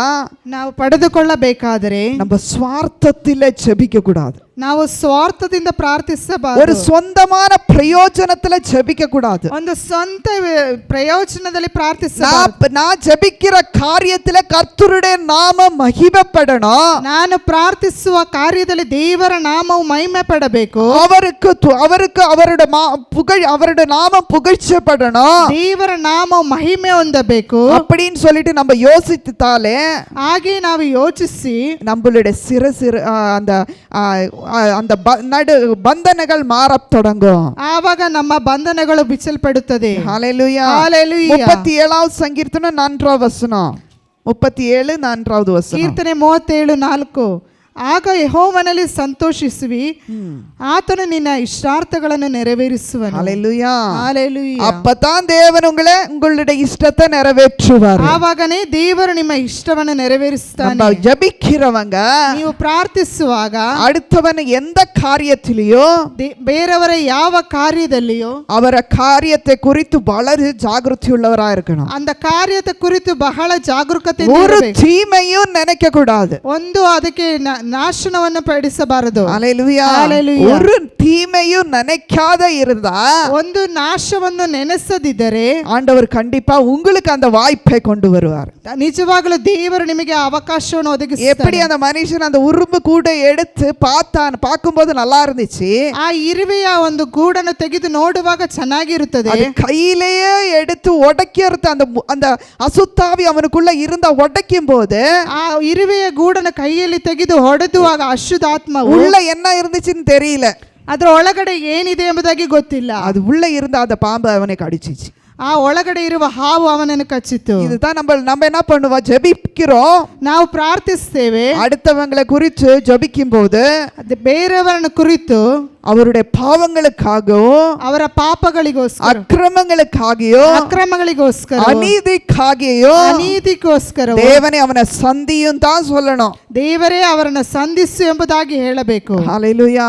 ನಾವು ಪಡೆದುಕೊಳ್ಳಬೇಕಾದರೆ நம்ம ಸ್ವಾರ್ಥத்திலே ஜெபிக்க கூடாது. ನಾವು ಸ್ವಾರ್ಥದಿಂದ ಪ್ರಾರ್ಥಿಸಬಾರದು. ஒரு சொந்தமான பிரயோஜனத்துல ஜெபிக்க கூடாது. ಒಂದು ಸ್ವಂತ ಪ್ರಯೋಜನದಲ್ಲಿ ಪ್ರಾರ್ಥಿಸಬಾರದು. நான் ஜெபிக்கிற காரியத்துல கர்த்தருடைய நாமம் மகிமைப்படணும். ನಾನು ಪ್ರಾರ್ಥಿಸುವ ಕಾರ್ಯದಲ್ಲಿ ದೇವರ ನಾಮವು ಮಹಿಮೆ ಪಡಬೇಕು. அவருக்கு அவருடைய நாமம் புகழ்ச்சப்படணும். ದೇವರ ನಾಮವು ಮಹಿಮೆ ಹೊಂದಬೇಕು. அப்படின்னு சொல்லிட்டு நம்ம யோசித்தாலே, ಹಾಗೆ ನಾವು ಯೋಚಿಸಿ நம்மளுடைய அந்த ಬಂಧನಗಳು ಮಾರಪ್ தொடங்கும். ಆವಾಗ ನಮ್ಮ ಬಂಧನಗಳು ಬಿಚ್ಚಲ್ಪಡುತ್ತದೆ. ஹalleluya. ஹalleluya. 37வது சங்கீர்த்தனம் 4வது வசனம். 37:4வது வசனம். ಕೀರ್ತನೆ 37:4. ಆಗ ಯೆಹೋವನಲ್ಲಿ ಸಂತೋಷಿಸುವಿ, ಆತನು ನಿನ್ನ ಇಷ್ಟಾರ್ಥಗಳನ್ನು ನೆರವೇರಿಸುವನು. ஹalleluya. ஹalleluya. அப்பதான் தேவன் உங்களுடைய இஷ்டத்தை நிறைவேற்றுவார். ಆವಾಗನೇ ದೇವರು ನಿಮ್ಮ ಇಷ್ಟವನ್ನು ನೆರವೇರಿಸುತ್ತಾನೆ. நம்ம ஜெபிக்கிறவங்க, ನೀವು ಪ್ರಾರ್ಥಿಸುವಾಗ அடுத்தவன் எந்த காரியத்திலேயோ, ಬೇರೆಯವರ ಯಾವ ಕಾರ್ಯದಲ್ಲಿಯೋ ಅವರ ಕಾರ್ಯத்தை குறித்து ಬಹಳ ಜಾಗೃತಿಯುಳ್ಳவராக இருக்கணும். அந்த ಕಾರ್ಯದ ಕುರಿತು ಬಹಳ ಜಾಗರೂಕತೆ. ஒரு தீமையும் நினைக்க கூடாது. ಒಂದು ಅದಕ್ಕೆ ನಾಶನವನ್ನು ಪಡಿಸಬಾರದು. ஹalleluya. Hallelujah. ஒரு தீமையும் நினைக்காத இருந்தா ಒಂದು ನಾಶವನ್ನು ನೆನೆಸದಿದ್ದರೆ ஆண்டவர் கண்டிப்பா உங்களுக்கு அந்த வாய்ப்பை கொண்டு வருவார். ನಿಜವಾಗಲೂ ದೇವರು ನಿಮಗೆ ಅವಕಾಶವನ್ನು எப்படி ಒದಗಿಸುತ್ತಾರೆ. அந்த மனுஷன் அந்த உரும்பு கூட எடுத்து பார்க்கும்போது நல்லா இருந்துச்சு, ಆ ಇರುವೆಯ ಒಂದು ಗೂಡನ್ನು ತೆಗೆದು ನೋಡುವಾಗ ಚೆನ್ನಾಗಿರುತ್ತದೆ. அது கையிலேயே எடுத்து உடைக்கிறது, அந்த அசுத்தாவி அவனுக்குள்ள இருந்த உடைக்கும் போது ಆ ಇರುವೆಯ ಗೂಡನ್ನು ಕೈಯಲ್ಲಿ ತೆಗೆದು ಹೊಡೆದುವಾಗ ಅಶುದ್ಧಾತ್ಮವು உள்ள என்ன இருந்துச்சுன்னு தெரியல, ಅದರ ಒಳಗಡೆ ಏನಿದೆ ಎಂಬುದಾಗಿ ಗೊತ್ತಿಲ್ಲ. அது உள்ள இருந்த அந்த பாம்பு அவனை கடிச்சிச்சு. ಆ ಒಳಗಡೆ ಇರುವ ಹಾವು ಅವನನ್ನು ಕಚ್ಚಿತು. இதுதான் நம்ம என்ன பண்ணுவோம், ஜெபிக்கிறோம், ನಾವು ಪ್ರಾರ್ಥಿಸ್ತೇವೆ. அடுத்தவங்களை குறித்து ஜெபிக்கும் போது ಬೇರೆಯವರನ್ನು ಕುರಿತು அவருடைய பாவங்களுக்காகவும் ಅವರ ಪಾಪಗಳಿಗೋಸ್ಕರ அக்கிரமங்களுக்காகவும் ಅನೀತಿಗೋಸ್ಕರ தேவனே அவனை சந்தியும் தான் சொல்லணும். ದೇವರೇ ಅವರನ್ನು ಸಂಧಿಸು ಎಂಬುದಾಗಿ ಹೇಳಬೇಕು. ஹalleluya.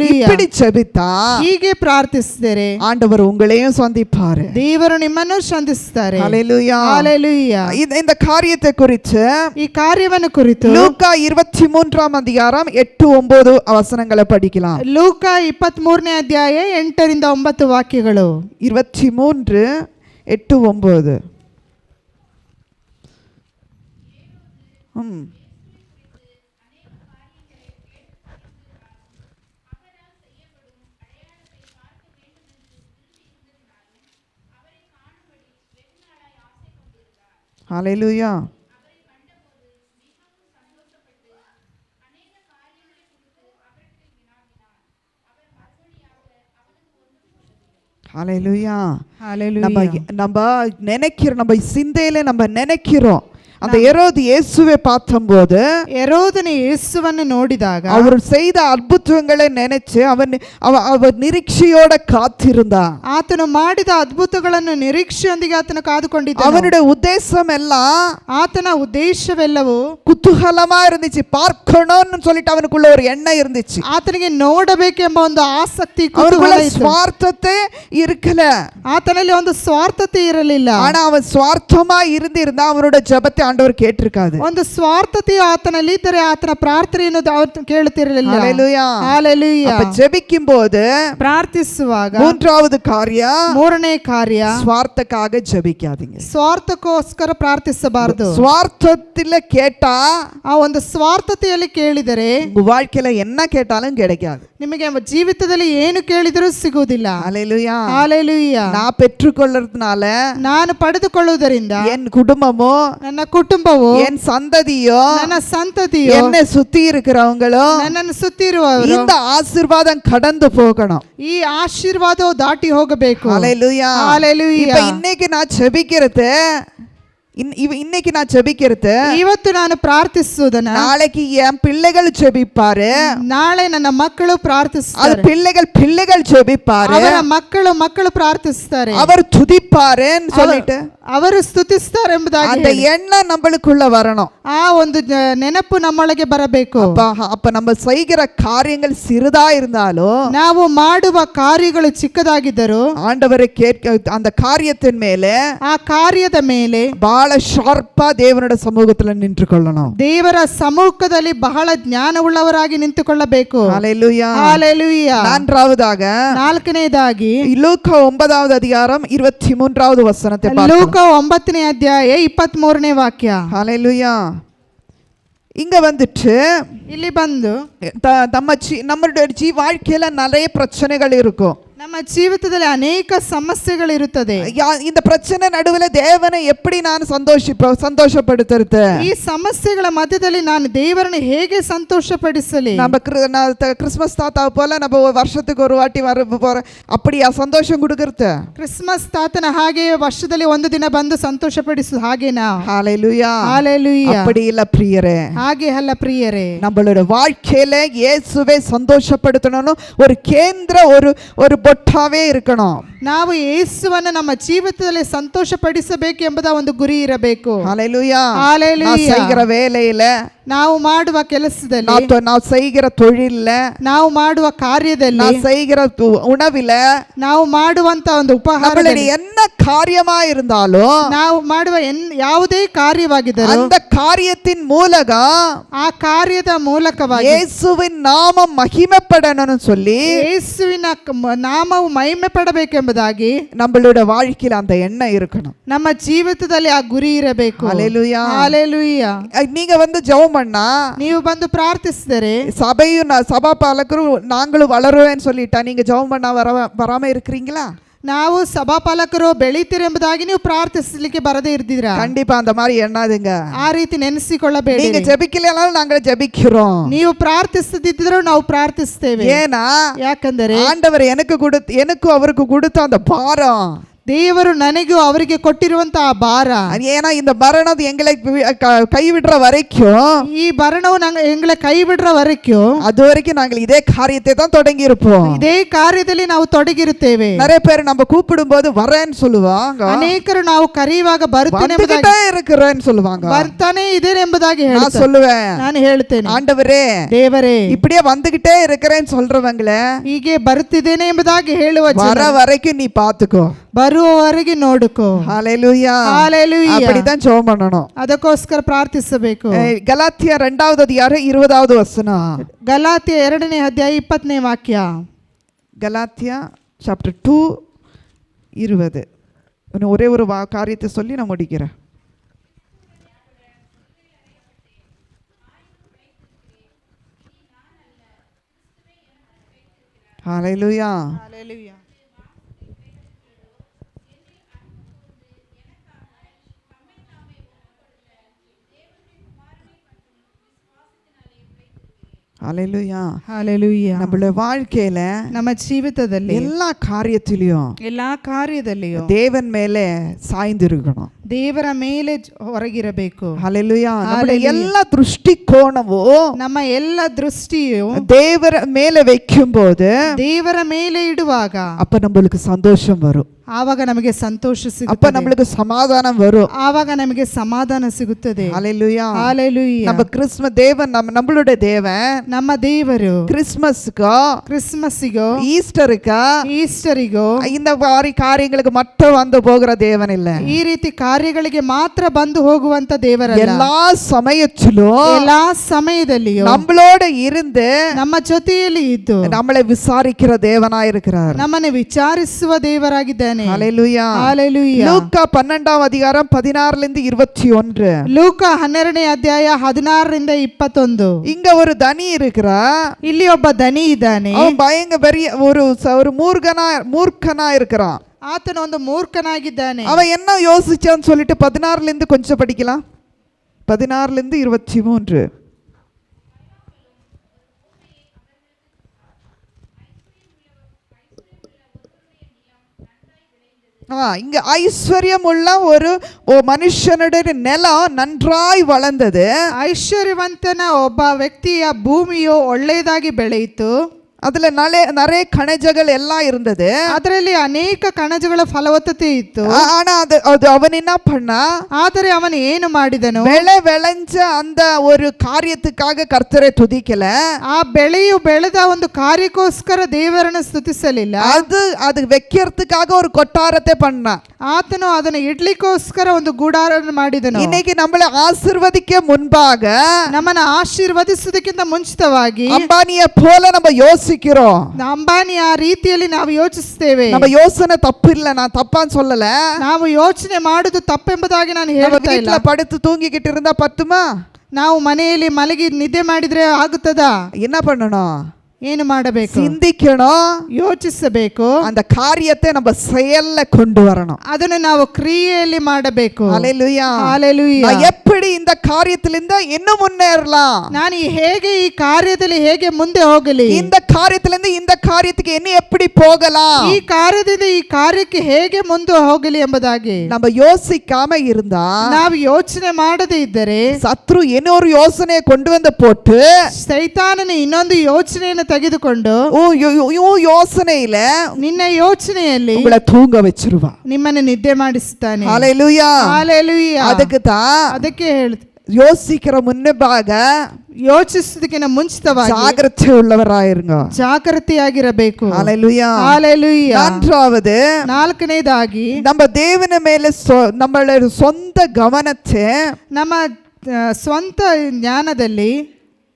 இப்படி ஜெபித்தா ಹೀಗೆ ಪ್ರಾರ್ಥಿಸಿದರೆ ஆண்டவர் உங்களையும் சந்திப்பாரு. ದೇವರು ನಿಮ್ಮನ್ನು ಸಂಧಿಸುತ್ತಾರೆ. ஹalleluya. ஹalleluya. இந்த காரியத்தை குறித்து ಈ ಕಾರ್ಯವನ್ನು ಕುರಿತು லூக்கா 23 அதிகாரம் 8-9 வசனங்களை படிக்கலாம். ಲೂಕ 23ನೇ ಅಧ್ಯಾಯ 8-9 ವಾಕ್ಯಗಳು. 23:8-9. ஹalleluya. ஹalleluya. நம்ம நினைக்கிறோம், நம்ம சிந்தையில நம்ம நினைக்கிறோம், அந்த ஏரோது இயேசுவை பார்த்தம்போது ஏரோதனை இயேசுವನ್ನು ನೋಡಿದಾಗ அவர் செய்த அற்புதங்களை நினைச்சு அவர் ನಿರೀಕ್ಷೆயோட காத்திருந்தான். ಆತನು ಮಾಡಿದ ಅದ್ಭುತಗಳನ್ನು ನಿರೀಕ್ಷೆಯೊಂದಿಗೆ ಆತನು ಕಾದುಕೊಂಡಿದ್ದ. அவனுடைய உத்தேசம் எல்லாம், ಆತನ ಉದ್ದೇಶವೆಲ್ಲವೂ குதூகலமா இருந்துச்சு, பார்க்கணும்னு சொல்லிட்டு அவனுக்குள்ள ஒரு எண்ணம் இருந்துச்சு. ಆತನಿಗೆ ನೋಡಬೇಕೆಂಬ ಒಂದು ಆಸಕ್ತಿ, அவனுக்குள்ள ಸ್ವಾರ್ಥತೆ இருக்கல, ಆತನಲ್ಲಿ ಒಂದು ಸ್ವಾರ್ಥತೆ ಇರಲಿಲ್ಲ. ஆனா அவன் ಸ್ವಾರ್ಥமா இருந்திருந்தா அவனோட ஜெபத்தை ஆண்டவர் கேட்டிருக்காது. ಒಂದು ಸ್ವಾರ್ಥತೆಯು ಆತನಲ್ಲಿ ಇದ್ದರೆ ಆತನ ಪ್ರಾರ್ಥನೆಯನ್ನು ಅವರು ಕೇಳುತ್ತಿರಲಿಲ್ಲ. ஹalleluya. ஹalleluya. அப்ப ஜெபிக்கும்போது ಪ್ರಾರ್ಥಿಸುವಾಗ மூன்றாவது காரியம், ಮೂರನೇ ಕಾರ್ಯ, ಸ್ವಾರ್ಥಕ್ಕಾக ஜெபிக்காதீங்க. ಸ್ವಾರ್ಥಕ್ಕೋಸ್ಕರ ಪ್ರಾರ್ಥಿಸಬಾರದು. ಸ್ವಾರ್ಥத்தில கேட்டா, ಆ ಒಂದು ಸ್ವಾರ್ಥತೆಯಲ್ಲಿ ಕೇಳಿದರೆ உங்க வாழ்க்கையில என்ன கேட்டாலும் கிடைக்காது. ನಿಮಗೆ ಜೀವಿತದಲ್ಲಿ ಏನು ಕೇಳಿದರೂ ಸಿಗುವುದಿಲ್ಲ. ஹalleluya. ஹalleluya. நான் பெற்றுக்கொள்றதுனால, ನಾನು ಪಡೆದುಕೊಳ್ಳುವುದರಿಂದ என் குடும்பமோ, ನನ್ನ ಕುಟುಂಬವೋ, என் சந்ததியோ, ನನ್ನ ಸಂತತಿಯೋ, என்னை சுத்தி இருக்கிறவங்களோ, ನನ್ನನ್ನು ಸುತ್ತಿರುವವರು இந்த ஆசீர்வாதம் கடந்து போகணும். ಈ ಆಶೀರ್ವಾದವು ದಾಟಿ ಹೋಗಬೇಕು. ஹalleluya. ஹalleluya. இப்ப இன்னைக்கு நான் ஜெபிக்கிறது ಇವತ್ತು ನಾನು ಪ್ರಾರ್ಥಿಸುವುದನ್ನ நாளைக்கு என் பிள்ளைகள் ஜெபிப்பாரு, ನಾಳೆ ನನ್ನ ಮಕ್ಕಳು அது ಪ್ರಾರ್ಥಿಸುತ್ತಾರೆ, பிள்ளைகள் ஜெபிப்பாரு, ಅವರ ಮಕ್ಕಳು ಪ್ರಾರ್ಥಿಸುತ್ತಾರೆ, அவர் துதிப்பாருன்னு சொல்லிட்டு ಅವರು ಸ್ತುತಿಸುತ್ತಾರೆ ಎಂಬುದಾಗಿ அந்த எண்ணம் நம்மளுக்குள்ள வரணும். ಆ ಒಂದು ನೆನಪು ನಮ್ಮೊಳಗೆ ಬರಬೇಕು. அப்ப நம்ம செய்கிற காரியங்கள் சிறிதா இருந்தாலும், ನಾವು ಮಾಡುವ ಕಾರ್ಯಗಳು ಚಿಕ್ಕದಾಗಿದ್ದರೂ ஆண்டவரை அந்த காரியத்தின் மேலே, ಆ ಕಾರ್ಯದ ಮೇಲೆ ಬಹಳ ಶಾರ್ಪಾ ದೇವರ ಸಮ್ಮುಖದಲ್ಲಿ ನಿಂತುಕೊಳ್ಳணும். ದೇವರ ಸಮ್ಮುಖದಲ್ಲಿ ಬಹಳ ಜ್ಞಾನವುಳ್ಳವರಾಗಿ ನಿಂತುಕೊಳ್ಳಬೇಕು. ஹalleluya. ஹalleluya. ನಾಲ್ಕನೇದಾಗಿ லூக்கா 9வது அதிகாரம் 23வது வசனத்தை பார்க்கலாம். ಲೂಕ 9ನೇ ಅಧ್ಯಾಯ 23ನೇ ವಾಕ್ಯ. ஹalleluya. இங்க வந்துட்டு ಇಲ್ಲಿ ಬಂದು நம்மளுடைய வாழ்க்கையில நிறைய பிரச்சனைகள் இருக்கும். ನಮ್ಮ ಜೀವಿತದಲ್ಲಿ ಅನೇಕ ಸಮಸ್ಯೆಗಳಿರುತ್ತದೆ. இந்த பிரச்சனை நடுவுல தேவனை எப்படி நான் சந்தோஷப்படுத்துறது? ಈ ಸಮಸ್ಯೆಗಳ ಮಧ್ಯದಲ್ಲಿ ನಾನು ದೇವರನ್ನು ಹೇಗೆ ಸಂತೋಷಪಡಿಸಲಿ? நம்ம கிறிஸ்மஸ் தாத்தா போல நம்ம வருஷத்துக்கு ஒரு வாட்டி போற அப்படியா சந்தோஷம் கொடுக்கறது? ಕ್ರಿಸ್ಮಸ್ ತಾತನ ಹಾಗೆ ವರ್ಷದಲ್ಲಿ ಒಂದು ದಿನ ಬಂದು ಸಂತೋಷಪಡಿಸು ಹಾಗೇನಾ? ஹalleluya. ஹalleluya. அப்படி இல்ல பிரியரே, ಹಾಗೆ ಅಲ್ಲ ಪ್ರಿಯರೇ. நம்மளோட வாழ்க்கையில இயேசுவை சந்தோஷப்படுத்தணும் ஒரு கேந்திர ஒரு பொட்ட மோட்டாவே இருக்கணும். ನಾವು ಯೇಸುವನ್ನು ನಮ್ಮ ಜೀವಿತದಲ್ಲಿ ಸಂತೋಷ ಪಡಿಸಬೇಕು ಎಂಬುದ ಒಂದು ಗುರಿ ಇರಬೇಕು. ஹalleluya. ஹalleluya. நான் செய்கிற வேலையில, ನಾವು ಮಾಡುವ ಕೆಲಸದಲ್ಲಿ, நான் செய்கிற தொழில்ல, ನಾವು ಮಾಡುವ ಕಾರ್ಯದಲ್ಲಿ, நான் செய்கிற உணவில, ನಾವು ಮಾಡುವಂತ ಒಂದು ಉಪಹಾರದಲ್ಲಿ, என்ன காரியமா இருந்தாலும் ನಾವು ಮಾಡುವ ಯಾವುದೇ ಕಾರ್ಯವಾಗಿದ್ದರೂ அந்த காரியத்தின் மூலகம் ಆ ಕಾರ್ಯದ ಮೂಲಕವಾಗಿ இயேசுவின் நாமம் மகிமைப்படணும்னு சொல்லி ಯೇಸುವಿನ ನಾಮವು ಮಹಿಮೆ ಪಡಬೇಕೆಂಬುದಾಗಿ நம்மளோட வாழ்க்கையில அந்த எண்ணம் இருக்கணும். ನಮ್ಮ ಜೀವಿತದಲ್ಲಿ ಆ ಗುರಿ ಇರಬೇಕು. ஹalleluya. ஹalleluya. நீங்க வந்து ஜெபம் பண்ணா, ನೀವು ಬಂದು ಪ್ರಾರ್ಥಿಸಿದರೆ, சபையும் சபா பாலகரும் நாங்களும் வளருவேன்னு சொல்லிட்டா நீங்க ஜெபம் பண்ணா வராம இருக்கிறீங்களா? ನಾವು ಸಭಾಪಾಲಕರು ಬೆಳೀತೀರೆಂಬುದಾಗಿ ನೀವು ಪ್ರಾರ್ಥಿಸಲಿಕ್ಕೆ ಬರದೇ ಇರ್ದಿರಾ? கண்டிப்பா அந்த மாதிரி எண்ணாதுங்க. ಆ ರೀತಿ ನೆನೆಸಿಕೊಳ್ಳಬೇಡಿ. நீங்க ஜெபிக்கலனாலும் நாங்கள் ஜெபிக்கிறோம். ನೀವು ಪ್ರಾರ್ಥಿಸದಿದ್ದರೂ ನಾವು ಪ್ರಾರ್ಥಿಸ್ತೇವೆ. ஏன்னா ಯಾಕಂದರೆ ஆண்டவர் எனக்கு அவருக்கு கொடுத்த அந்த பாரம், ದೇವರು ನನಗೂ ಅವರಿಗೆ ಕೊಟ್ಟಿರುವಂತಹ ಭಾರ, ஏன்னா இந்த மரணம் எங்களை கைவிடுற வரைக்கும், ಈ ಮರಣವು ಎಂಗಳ ಕೈ ಬಿಡ್ರ ವರೆக்கும், அது வரைக்கும் நாங்கள் இதே காரியத்தை தான் தொடங்கி இருப்போம். ಇದೇ ಕಾರ್ಯದಲ್ಲಿ ನಾವು ತೊಡಗಿರುತ್ತೇವೆ. நிறைய பேர் நம்ம கூப்பிடும் போது வரேன்னு சொல்லுவாங்க, ಅನೇಕರು ನಾವು ಕರೆಯುವಾಗ ಬರ್ತೇನೆ இருக்கிறேன்னு சொல்லுவாங்க, ಬರ್ತಾನೆ ಇದೇನೆ ಎಂಬುದಾಗಿ நான் சொல்லுவேன், ನಾನು ಹೇಳ್ತೇನೆ, ஆண்டவரே ದೇವರೇ இப்படியே வந்துகிட்டே இருக்கிறேன்னு சொல்றவங்களே ಹೀಗೆ ಬರುತ್ತಿದ್ದೇನೆ ಎಂಬುದಾಗಿ ಹೇಳುವ வர வரைக்கும் நீ பாத்துக்கோ, ಬರುವವರೆಗೆ ನೋಡುಕೋ. ஹalleluya. ஹalleluya. அப்படிதான் ஜெபம் பண்ணணும். ಅದಕ್ಕೋಸ್ಕರ ಪ್ರಾರ್ಥಿಸಬೇಕು. ಗಲಾತ್ಯ 2வது அதிகாரம் 20வது வசனம். ಗಲಾತ್ಯ 2ನೇ ಅಧ್ಯಾಯ 20ನೇ ವಾಕ್ಯ. கலாத்தியா சாப்டர் 2 20. ஒரே ஒரு காரியத்தை சொல்லி நான் முடிக்கிறேன். ஹalleluya. ஹalleluya. ஹalleluya. ஹalleluya. நம்மளோட வாழ்க்கையில, ನಮ್ಮ ಜೀವಿತದಲ್ಲಿ, எல்லா காரியத்திலயும் ಎಲ್ಲಾ ಕಾರ್ಯದಲ್ಲಿಯೂ தேவன் மேலே சாய்ந்திருக்கணும். ದೇವರ ಮೇಲೆ ಹೊರಗಿರಬೇಕು. ஹalleluya. நம்மளோட எல்லா ದೃಷ್ಟಿಕೋನವೂ, ನಮ್ಮ ಎಲ್ಲ ದೃಷ್ಟಿಯು தேவர மேலே வைக்கும்போது, ದೇವರ ಮೇಲೆ ಇಡುವಾಗ அப்ப நம்மளுக்கு சந்தோஷம் வரும். ಆವಾಗ ನಮಗೆ ಸಂತೋಷ அப்ப ಸಿಗುತ್ತದೆ. நம்மளுக்கு சமாதானம் வரும். ಆವಾಗ ನಮಗೆ ಸಮಾಧಾನ ಸಿಗುತ್ತದೆ. ஹalleluya. ஹalleluya. நம்ம கிறிஸ்மஸ் தேவன், நம்மளுடைய தேவன், ನಮ್ಮ ದೇವರು கிறிஸ்மஸ்க்கு, ಕ್ರಿಸ್ಮಸ್ಸಿಗೋ, ஈஸ்டருக்கு, ಈಸ್ಟರಿಗೋ இந்த மாதிரி காரியங்களுக்கு மட்டும் வந்து போகிற தேவன் இல்ல. ಈ ರೀತಿ ಕಾರ್ಯಗಳಿಗೆ ಮಾತ್ರ ಬಂದು ಹೋಗುವಂತ ದೇವರಲ್ಲ. எல்லா சமயத்திலும், ಎಲ್ಲಾ ಸಮಯದಲ್ಲಿಯೂ நம்மளோட இருந்து ನಮ್ಮ ಜೊತೆಯಲ್ಲಿ ಇದ್ದು நம்மளை விசாரிக்கிற தேவனா இருக்கிறார். ನಮ್ಮನ್ನು ವಿಚಾರಿಸುವ ದೇವರಾಗಿದ್ದಾನೆ. ஹalleluya. ஹalleluya. லூக்கா 12வது அதிகாரம் 16லிருந்து 21. ಲೂಕ 12ನೇ ಅಧ್ಯಾಯ 16ರಿಂದ 21. இங்க ஒரு தனி இருக்கிறா. ಇಲ್ಲಿ ಒಬ್ಬ ದನಿ ಇದ್ದಾನೆ. அவன் பயங்கர பெரிய ஒரு மூர்க்கனா இருக்கிறான். ಆತನು ಒಂದು ಮೂರ್ಖನಾಗಿದ್ದಾನೆ. அவன் என்ன யோசிச்சான்னு சொல்லிட்டு 16லிருந்து கொஞ்சம் படிக்கலாம். 16லிருந்து 23. இங்க ஐஸ்வர்யம் உள்ள ஒரு மனுஷனுடைய நிலம் நன்றாய் வளர்ந்தது. ಐಶ್ವರ್ಯವಂತನ ಒಬ್ಬ ವ್ಯಕ್ತಿಯ ಭೂಮಿಯು ಒಳ್ಳೆಯದಾಗಿ ಬೆಳೆಯಿತು. அதுல நிறைய கணஜகள் எல்லாம் இருந்தது. ಅದರಲ್ಲಿ ಅನೇಕ ಕಣಜಗಳ ಫಲವತ್ತತೆ ಇತ್ತು. ஆனா அது அவன் என்ன பண்ணா, ಆದರೆ ಅವನು ಏನು ಮಾಡಿದನು, விளைஞ்ச அந்த ஒரு காரியத்துக்காக கர்த்தரை துதிக்கல. ಆ ಬೆಳೆಯು ಬೆಳೆದ ಒಂದು ಕಾರ್ಯಕ್ಕೋಸ್ಕರ ದೇವರನ್ನು ಸ್ತುತಿಸಲಿಲ್ಲ. அது வைக்கிறதுக்காக ஒரு கொட்டாரத்தை பண்ணா. ಆತನು ಅದನ್ನು ಇಡ್ಲಿಕ್ಕೋಸ್ಕರ ಒಂದು ಗೂಡಾರನ್ನು ಮಾಡಿದನು. இன்னைக்கு நம்மளை ஆசீர்வதிக்க முன்பாக, ನಮ್ಮನ್ನು ಆಶೀರ್ವದಿಸುವುದಕ್ಕಿಂತ ಮುಂಚಿತವಾಗಿ ಅಂಬಾನಿಯ போல நம்ம யோசிக்கிறோம். ಅಂಬಾನಿ ಆ ರೀತಿಯಲ್ಲಿ ನಾವು ಯೋಚಿಸ್ತೇವೆ. நம்ம யோசனை தப்பு இல்ல, நான் தப்பான்னு சொல்லல. ನಾವು ಯೋಚನೆ ಮಾಡುದು ತಪ್ಪೆಂಬುದಾಗಿ ನಾನು ಹೇಳ್ತಾ ಇಲ್ಲ. வீட்ல படுத்து தூங்கிக்கிட்டு இருந்தா பத்துமா? ನಾವು ಮನೆಯಲ್ಲಿ ಮಲಗಿ ನಿದ್ದೆ ಮಾಡಿದ್ರೆ ಆಗುತ್ತದಾ? என்ன பண்ணணும்? ಏನು ಮಾಡಬೇಕು? சிந்திக்கணும், ಯೋಚಿಸಬೇಕು. அந்த காரியத்தை நம்ம செயல்ல கொண்டு வரணும். ಅದನ್ನು ನಾವು ಕ್ರಿಯೆಯಲ್ಲಿ ಮಾಡಬೇಕು. ஹalleluya. ஹalleluya. நான் எப்படி இந்த காரியத்திலிருந்து இன்னும் முன்னேறலாம்? ನಾನು ಹೇಗೆ ಈ ಕಾರ್ಯದಲ್ಲಿ ಹೇಗೆ ಮುಂದೆ ಹೋಗಲಿ? இந்த காரியத்திலிருந்து இந்த காரியத்துக்கு என்ன எப்படி போகலாம்? ಈ ಕಾರ್ಯದಿಂದ ಈ ಕಾರ್ಯಕ್ಕೆ ಹೇಗೆ ಮುಂದೆ ಹೋಗಲಿ ಎಂಬುದಾಗಿ நம்ம யோசிக்காம இருந்தா, ನಾವು ಯೋಚನೆ ಮಾಡದೇ ಇದ್ದರೆ சத்ரு இன்னொரு யோசனையை கொண்டு வந்து போட்டு ಸೈತಾನನ ಇನ್ನೊಂದು ಯೋಚನೆಯನ್ನು ತೆಗೆದುಕೊಂಡು யோசனையில ನಿನ್ನ ಯೋಚನೆಯಲ್ಲಿ உங்களை தூங்க வச்சிருவா. ನಿಮ್ಮನ್ನು ನಿದ್ದೆ ಮಾಡಿಸುತ್ತಾನೆ. ஹalleluya. Hallelujah. ಅದಕ್ಕೆ ಹೇಳ್ತೀನಿ, யோசிக்கிற முன்னபாக ಯೋಚಿಸುವುದಕ್ಕಿಂತ ಮುಂಚಿತವಾಗಿ ಜಾಗೃತಿ ಉಳ್ಳವರಾಗಿರುங்க. ಜಾಗೃತಿಯಾಗಿರಬೇಕು. ஹalleluya. Hallelujah. நான்காவது, ನಾಲ್ಕನೇದಾಗಿ நம்ம தேவன ಮೇಲೆ நம்மளோட சொந்த கவனத்தை ನಮ್ಮ ಸ್ವಂತ ಜ್ಞಾನದಲ್ಲಿ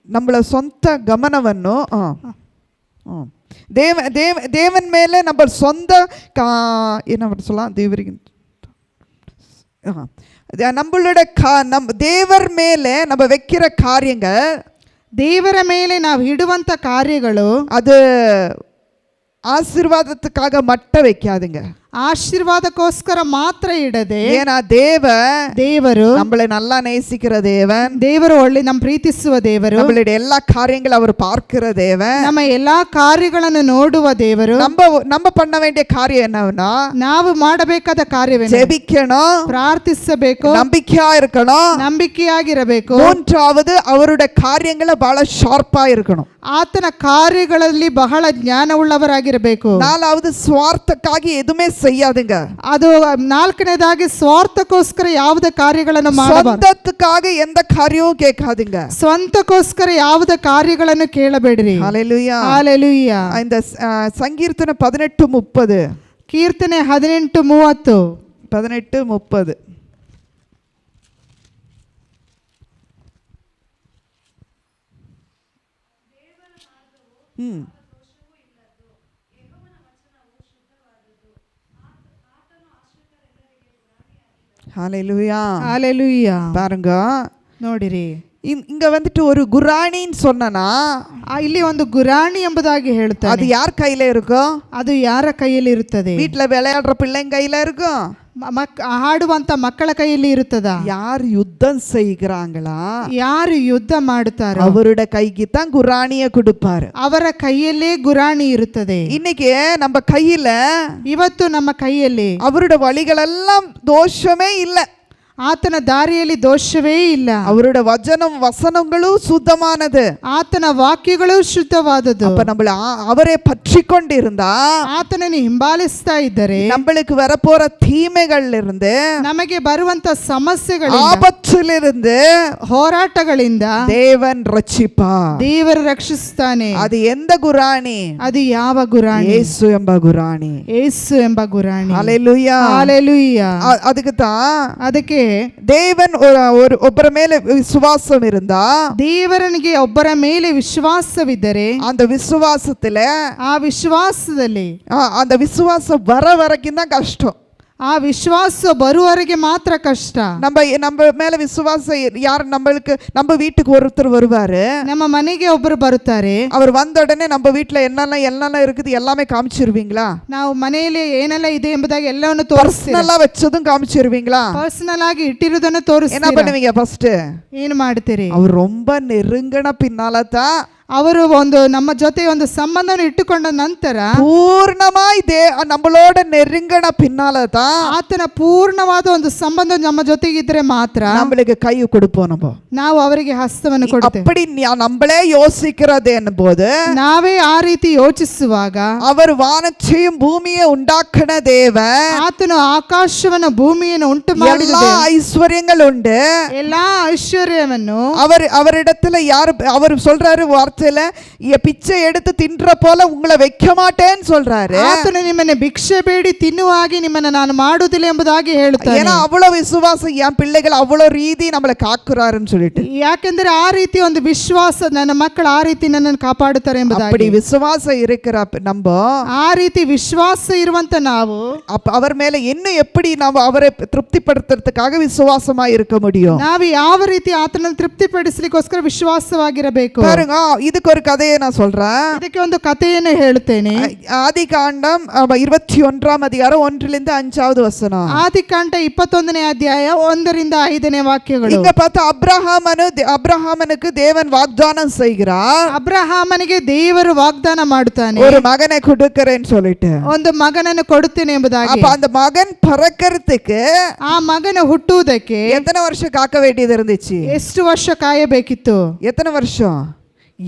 நம்மள சொந்த கவனವನ್ನು தேவன் மேலே நம்ம சொந்த என்ன சொல்லலாம், தேவரின் நம்மளோட ದೇವರ ಮೇಲೆ நம்ம வைக்கிற காரியங்கள், ದೇವರ ಮೇಲೆ ನಾವು ಇಡುವಂತ ಕಾರ್ಯಗಳು அது ஆசீர்வாதத்துக்காக மட்டும் வைக்காதுங்க. ಆಶೀರ್ವಾದಕ್ಕೋಸ್ಕರ ಮಾತ್ರ ಇಡದೆ, ஏன்னா ದೇವರು நம்மளை நல்லா நேசிக்கிற தேவன், ದೇವರು ಒಳ್ಳೆ ನಮ್ಮ ಪ್ರೀತಿಸುವ ದೇವರು, நம்மளுடைய எல்லா காரியங்களும் அவர் பார்க்கிற தேவன், ನಮ್ಮ ಎಲ್ಲಾ ಕಾರ್ಯಗಳನ್ನು ನೋಡುವ ದೇವರು. நம்ம பண்ண வேண்டிய காரியம் என்னன்னா, ನಾವು ಮಾಡಬೇಕಾದ ಕಾರ್ಯವೇನು? ஜெபிக்கணும், ಪ್ರಾರ್ಥಿಸಬೇಕು, நம்பிக்கையா இருக்கணும், ನಂಬಿಕೆಯಾಗಿರಬೇಕು. மூன்றாவது அவருடைய காரியங்களை ಬಹಳ ಶಾರ್ಪಾ இருக்கணும், ಆತನ ಕಾರ್ಯಗಳಲ್ಲಿ ಬಹಳ ಜ್ಞಾನವುಳ್ಳವರಾಗಿರಬೇಕು. ನಾಲ್ಕಾவது ಸ್ವಾರ್ಥಕ್ಕಾಗಿ ಎದುಮೇ செய்யாதுங்க. ಅದು ನಾಲ್ಕನೇದಾಗಿ ಸ್ವಾರ್ಥಕ್ಕೋಸ್ಕರ ಯಾವುದೇ ಕಾರ್ಯಗಳನ್ನು ಮಾಡಬಾರದು. ಸ್ವಂತಕ್ಕಾಗಿ ಎಂದ ಕಾರ್ಯವೂ ಕೇಳಾದೀங்க. ಸ್ವಂತಕ್ಕೋಸ್ಕರ ಯಾವುದೇ ಕಾರ್ಯಗಳನ್ನು ಕೇಳಬೇಡಿರಿ. ಹalleluya. ಹalleluya. இந்த சங்கீர்த்தன 18:30, ಕೀರ್ತನೆ 18:30, 18:30. ஹalleluya. ஹalleluya. பாருங்க, ನೋಡಿರಿ, இங்க வந்துட்டு ஒரு குரானின்னு சொன்னனா, ಇಲ್ಲಿ ಒಂದು ಗುರಾಣಿ ಎಂಬುದಾಗಿ ಹೇಳ್ತಾರೆ. அது யார் கையில இருக்கும்? ಅದು ಯಾರ ಕೈಯಲ್ಲಿ ಇರುತ್ತದೆ? வீட்ல விளையாடுற பிள்ளைங்க கையில இருக்கும், ಹಾಡುವಂತ ಮಕ್ಕಳ ಕೈಯಲ್ಲಿ ಇರುತ್ತದ? யார் யுத்தம் செய்கிறாங்களா, ಯಾರು ಯುದ್ಧ ಮಾಡುತ್ತಾರೋ அவருடைய கைக்கு தான் குரானியை கொடுப்பாரு. ಅವರ ಕೈಯಲ್ಲೇ ಗುರಾಣಿ ಇರುತ್ತದೆ. இன்னைக்கு நம்ம கையில, ಇವತ್ತು ನಮ್ಮ ಕೈಯಲ್ಲಿ அவருடைய வழிகளெல்லாம் தோஷமே இல்லை, ಆತನ ದಾರಿಯಲ್ಲಿ ದೋಷವೇ ಇಲ್ಲ. அவருடைய வசனங்களும் சுத்தமானது, ಆತನ ವಾಕ್ಯಗಳು ಶುದ್ಧವಾದದ್ದು. அப்ப நம்மள அவரே பற்றி கொண்டிருந்தா, ಆತನನ್ನು ಹಿಂಬಾಲಿಸ್ತಾ ಇದ್ದರೆ நம்மளுக்கு வரப்போற தீமைகள்ல இருந்து, ನಮಗೆ ಬರುವಂತ ಸಮಸ್ಯೆಗಳಿಂದ, ஆபத்திலிருந்து, ಹೋರಾಟಗಳಿಂದ தேவன் ரட்சிப்பார். ದೇವರು ರಕ್ಷಿಸುತ್ತಾನೆ. அது எந்த குரானி? ಅದು ಯಾವ ಗುರಾಣಿ? ಯೇಸು ಎಂಬ ಗುರಾಣಿ. ಯೇಸು ಎಂಬ ಗುರಾಣಿ. ಹalleluya. ಹalleluya. ಅದಕ್ಕೆ ಅದಕ್ಕೆ தேவன் ಒಬ್ಬರ ಮೇಲೆ ವಿಶ್ವಾಸ இருந்தா, ದೇವರನಿಗೆ ಒಬ್ಬರ ಮೇಲೆ ವಿಶ್ವಾಸವಿದ್ದರೆ, அந்த விசுவாசத்துல, ಆ ವಿಶ್ವಾಸದಲ್ಲಿ, அந்த விசுவாசம் வர வரைக்கும் தான் கஷ்டம். ಆ ವಿಶ್ವಾಸ ಬರುವವರೆಗೆ ಮಾತ್ರ ಕಷ್ಟ. நம்ம மேல விசுவாசம் யார், நம்ம வீட்டுக்கு ஒருத்தர் வருவாரு, ನಮ್ಮ ಮನೆಗೆ ಒಬ್ಬರು ಬರುತ್ತಾರೆ. அவர் வந்த உடனே நம்ம வீட்டுல என்னெல்லாம் இருக்குது எல்லாமே காமிச்சிருவீங்களா? ನಾವು ಮನೆಯಲ್ಲಿ ಏನೆಲ್ಲ ಇದೆ ಎಂಬುದಾಗಿ ಎಲ್ಲವನ್ನು ಪರ್ಸನಲ್ வச்சதும் காமிச்சிருவீங்களா? ಪರ್ಸನಲ್ ಆಗಿ ಇಟ್ಟಿರುವುದನ್ನು ತೋರಿಸ್ತೀರಾ? என்ன பண்ணுவீங்க? ಫಸ್ಟ್ ಏನು ಮಾಡ್ತೀರಿ? அவர் ரொம்ப நெருங்கின பின்னாலதான், ಅವರು ಒಂದು ನಮ್ಮ ಜೊತೆ ಒಂದು ಸಂಬಂಧವನ್ನು ಇಟ್ಟುಕೊಂಡ ನಂತರ, ಪೂರ್ಣಮಾಯ್ நம்மளோட நெருங்கின பின்னாலதான், ಆತನ ಪೂರ್ಣವಾದ ಒಂದು ಸಂಬಂಧ ನಮ್ಮ ಜೊತೆಗಿದ್ರೆ ಮಾತ್ರ நம்மளுக்கு ಕೈ கொடுப்போம். ನಾವು ಅವರಿಗೆ ಹಸ್ತವನ್ನು ಕೊಡುತ್ತೇವೆ. அப்படி நம்மளே யோசிக்கிறது என்னும்போது, ನಾವೇ ಆ ರೀತಿ ಯೋಚಿಸುವಾಗ, அவர் வானத்தையும் பூமியை உண்டாக்கின தேவன், ಆತನು ಆಕಾಶವನ್ನು ಭೂಮಿಯನ್ನು ಉಂಟು ಮಾಡಿದ எல்லா ஐஸ்வர்யங்கள் உண்டு, ಎಲ್ಲಾ ಐಶ್ವರ್ಯವನ್ನು அவரிடத்துல யாரு, அவர் சொல்றாரு வார்த்தையில, பிச்சை எடுத்து தின்ற போல உங்களை வைக்க மாட்டேன்னு சொல்றாரு. ಆತನು ನಿಮ್ಮನ್ನು ಭಿಕ್ಷೆ ಬೇಡಿ ತಿನ್ನುವ ಹಾಗೆ ನಿಮ್ಮನ್ನು ನಾನು ಮಾಡುವುದಿಲ್ಲ ಎಂಬುದಾಗಿ ಹೇಳುತ್ತಾನೆ. ஏன்னா அவ்வளவு விசுவாசம், என் பிள்ளைகள் அவ்வளவு ரீதி நம்மளை காக்குறாருன்னு சொல்லிட்டு. ಯಾಕೆಂದ್ರೆ ಆ ರೀತಿ ಒಂದು ವಿಶ್ವಾಸ, ನನ್ನ ಮಕ್ಕಳು ಆ ರೀತಿ ನನ್ನನ್ನು ಕಾಪಾಡುತ್ತಾರೆ ಎಂಬುದಾಗಿ. அப்படி விசுவாசம் இருக்கிற நம்ம, ಆ ರೀತಿ ವಿಶ್ವಾಸ ಇರುವಂತ ನಾವು, அவர் மேல இன்னும் எப்படி ನಾವು அவரை திருப்திப்படுத்துறதுக்காக விசுவாசமா இருக்க முடியும்? ನಾವು ಯಾವ ರೀತಿ ಆತನನ್ನು ತೃಪ್ತಿಪಡಿಸಲಿಕ್ಕೋಸ್ಕರ ವಿಶ್ವಾಸವಾಗಿರಬೇಕು? பாருங்க, இதுக்கு ஒரு கதையை நான் சொல்றேன். ಇದಕ್ಕೆ ಒಂದು ಕಥೆಯನ್ನು ಹೇಳುತ್ತೇನೆ. ஆதிகாண்டம் 21 அதிகாரம் 1-5 வசனம். ಆದಿಕಾಂಡ 21ನೇ ಅಧ್ಯಾಯ 1-5 ವಾಕ್ಯಗಳು. இங்க பார்த்தா அப்ரஹாமனுக்கு தேவன் வாഗ്தானம் செய்கிறார். ಅಬ್ರಹಾಮನಿಗೆ ದೇವರು ವಾಗ್ದಾನ ಮಾಡುತ್ತಾನೆ, ஒரு மகனை கொடுக்கிறேன்னு சொல்லிட்டு, ಒಂದು ಮಗನನ್ನು ಕೊಡುತ್ತೇನೆ ಎಂಬುದಾಗಿ. அப்ப அந்த மகன் பிறக்கிறதுக்கு, ಆ ಮಗನ ಹುಟ್ಟುವುದಕ್ಕೆ எத்தனை வருஷம் காக்க வேண்டியது இருந்துச்சு? ಎಷ್ಟು ವರ್ಷ ಕಾಯಬೇಕಿತ್ತು? எத்தனை வருஷம்?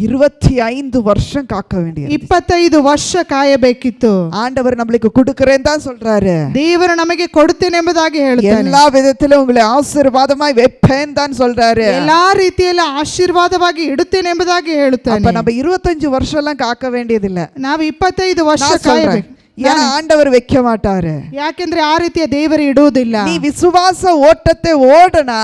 25 வருஷம் காக்க வேண்டியது. 25 ವರ್ಷ ಕಾಯಬೇಕಿತ್ತು. ஆண்டவர் நம்மளுக்கு கொடுக்கிறேன்னு தான் சொல்றாரு. ದೇವರು ನಮಗೆ ಕೊಡುತ್ತೇನೆ ಎಂಬುದಾಗಿ ಹೇಳುತ್ತಾನೆ. எல்லா விதத்திலும் உங்களை ஆசீர்வாதமாய் வைப்பேன் தான் சொல்றாரு. ಎಲ್ಲಾ ರೀತಿಯಲ್ಲಿ ಆಶೀರ್ವಾದವಾಗಿ ಇಡುತ್ತೇನೆ ಎಂಬುದಾಗಿ ಹೇಳುತ್ತಾನೆ. அப்ப நம்ம 25 வருஷம் எல்லாம் காக்க வேண்டியதில்ல. ನಾವು 25 ವರ್ಷ நான் சொல்றேன். ಕಾಯಬೇಕು. ஏன்னா ஆண்டவர் வைக்க மாட்டாரு. ಯಾಕೆಂದ್ರೆ ಆ ರೀತಿಯ ದೇವರು ಇಡುವುದಿಲ್ಲ. நீ விசுவாச ஓட்டத்தை ஓடனா,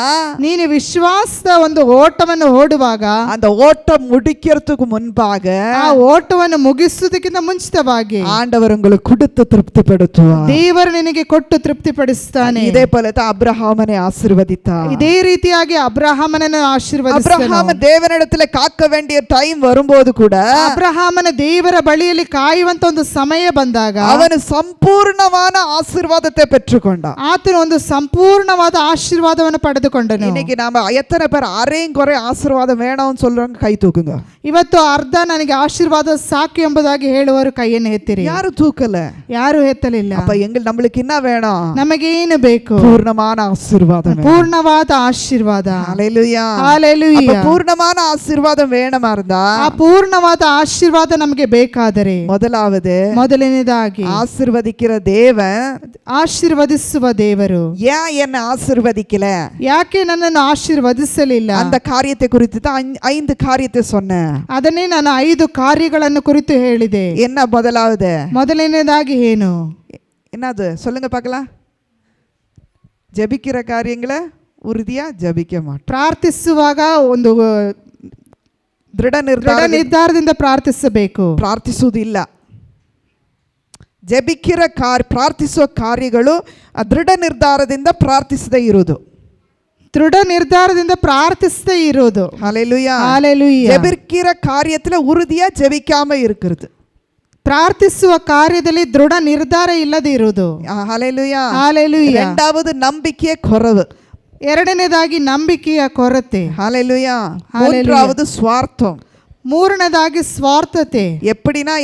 ನೀನು ವಿಶ್ವಾಸದ ಒಂದು ಓಟವನ್ನು ಓಡುವಾಗ அந்த ஓட்டம் முடிக்கிறதுக்கு முன்பாக ಆ ಓಟವನ್ನು ಮುಗಿಸುವುದಕ್ಕಿಂತ ಮುಂಚಿತವಾಗಿ ஆண்டவர் உங்களுக்கு கொடுத்து திருப்திப்படுத்துவார். ದೇವರು ನಿನಗೆ ಕೊಟ್ಟು ತೃಪ್ತಿಪಡಿಸುತ್ತಾನೆ. இதே போல தான் அப்ரஹாமனை ஆசீர்வதித்தார். ಇದೇ ರೀತಿಯಾಗಿ ಅಬ್ರಹಾಮನನ್ನು ಆಶೀರ್ವದಿಸಿದನು. அப்ரஹாம் தேவனிடத்துல காக்க வேண்டிய டைம் வரும்போது கூட ಅಬ್ರಹಾಮನ ದೇವರ ಬಳಿಯಲ್ಲಿ ಕಾಯುವಂತ ಒಂದು ಸಮಯ ಬಂದಾಗ அவன் சம்பூர்ணமான ஆசீர்வாதத்தை பெற்றுக்கொண்டான். ಆತನು ಒಂದು ಸಂಪೂರ್ಣವಾದ ಆಶೀರ್ವಾದವನ್ನು ಪಡೆದುಕೊಂಡನು. இன்னைக்கு நாம எத்தனை பேர் அரையும் குறை ஆசீர்வாதம் வேணும்னு சொல்றவங்க கை தூக்குங்க. ಇವತ್ತು ಅರ್ಧ ನನಗೆ ಆಶೀರ್ವಾದ ಸಾಕು ಎಂಬುದಾಗಿ ಹೇಳುವರು ಕೈಯನ್ನು ಎತ್ತಿರಿ. யாரும் தூக்கல, ಯಾರು ಎತ್ತಲಿಲ್ಲ. அப்ப நம்மளுக்கு என்ன வேணும்? ನಮಗೆ ಏನು ಬೇಕು? பூர்ணமான ஆசீர்வாதம் வேணும். ಪೂರ್ಣವಾದ ಆಶೀರ್ವಾದ. ஹல்லேலூயா. ஹalleluya. அப்ப பூர்ணமான ஆசீர்வாதம் வேணுமா இருந்தா ಆ ಪೂರ್ಣವಾದ ಆಶೀರ್ವಾದ ನಮಗೆ ಬೇಕಾದರೆ ಮೊದಲನೇದಾಗಿ ஆசீர்வதிக்கிற தேவன், ಆಶೀರ್ವದಿಸುವ ದೇವರು ஏன் என்ன ஆசீர்வதிக்கல, ಯಾಕೆ ನನ್ನನ್ನು ಆಶೀರ್ವದಿಸಲಿಲ್ಲ, அந்த காரியத்தை குறித்து தான் 5 காரியத்தை சொன்னேன். ಅದನ್ನೇ ನಾನು 5 ಕಾರ್ಯಗಳನ್ನು ಕುರಿತು ಹೇಳಿದೆ. என்ன ಮೊದಲನೇದಾಗಿ ಏನು? என்னது சொல்லுங்க பார்க்கலாம். ஜெபிக்கிற காரியங்களை உறுதியா ஜெபிக்க மாட்டோம். ಪ್ರಾರ್ಥಿಸುವಾಗ ಒಂದು ದೃಢ ನಿರ್ಧಾರದಿಂದ ಪ್ರಾರ್ಥಿಸಬೇಕು. ಪ್ರಾರ್ಥಿಸುವುದಿಲ್ಲ. ಪ್ರಾರ್ಥಿಸುವ ಕಾರ್ಯಗಳು ದೃಢ ನಿರ್ಧಾರದಿಂದ ಪ್ರಾರ್ಥಿಸದೇ ಇರುವುದು. ದೃಢ ನಿರ್ಧಾರದಿಂದ ಪ್ರಾರ್ಥಿಸದೇ ಇರೋದು. ஹல்லேலூயா. ஹல்லேலூயா. ஜெபிக்கிற காரியத்துல உறுதியா ஜெபிக்காம இருக்கிறது. ಪ್ರಾರ್ಥಿಸುವ ಕಾರ್ಯದಲ್ಲಿ ದೃಢ ನಿರ್ಧಾರ ಇಲ್ಲದೆ ಇರುವುದು. ஹல்லேலூயா. ஹல்லேலூயா. இரண்டாவது நம்பிக்கைய குறைவு. ಎರಡನೇದಾಗಿ ನಂಬಿಕೆಯ ಕೊರತೆ. ஹல்லேலூயா. மூன்றாவது ಸ್ವಾರ್ಥம். ಮೂರನೇದಾಗಿ ಸ್ವಾರ್ಥತೆ. எப்படின்னா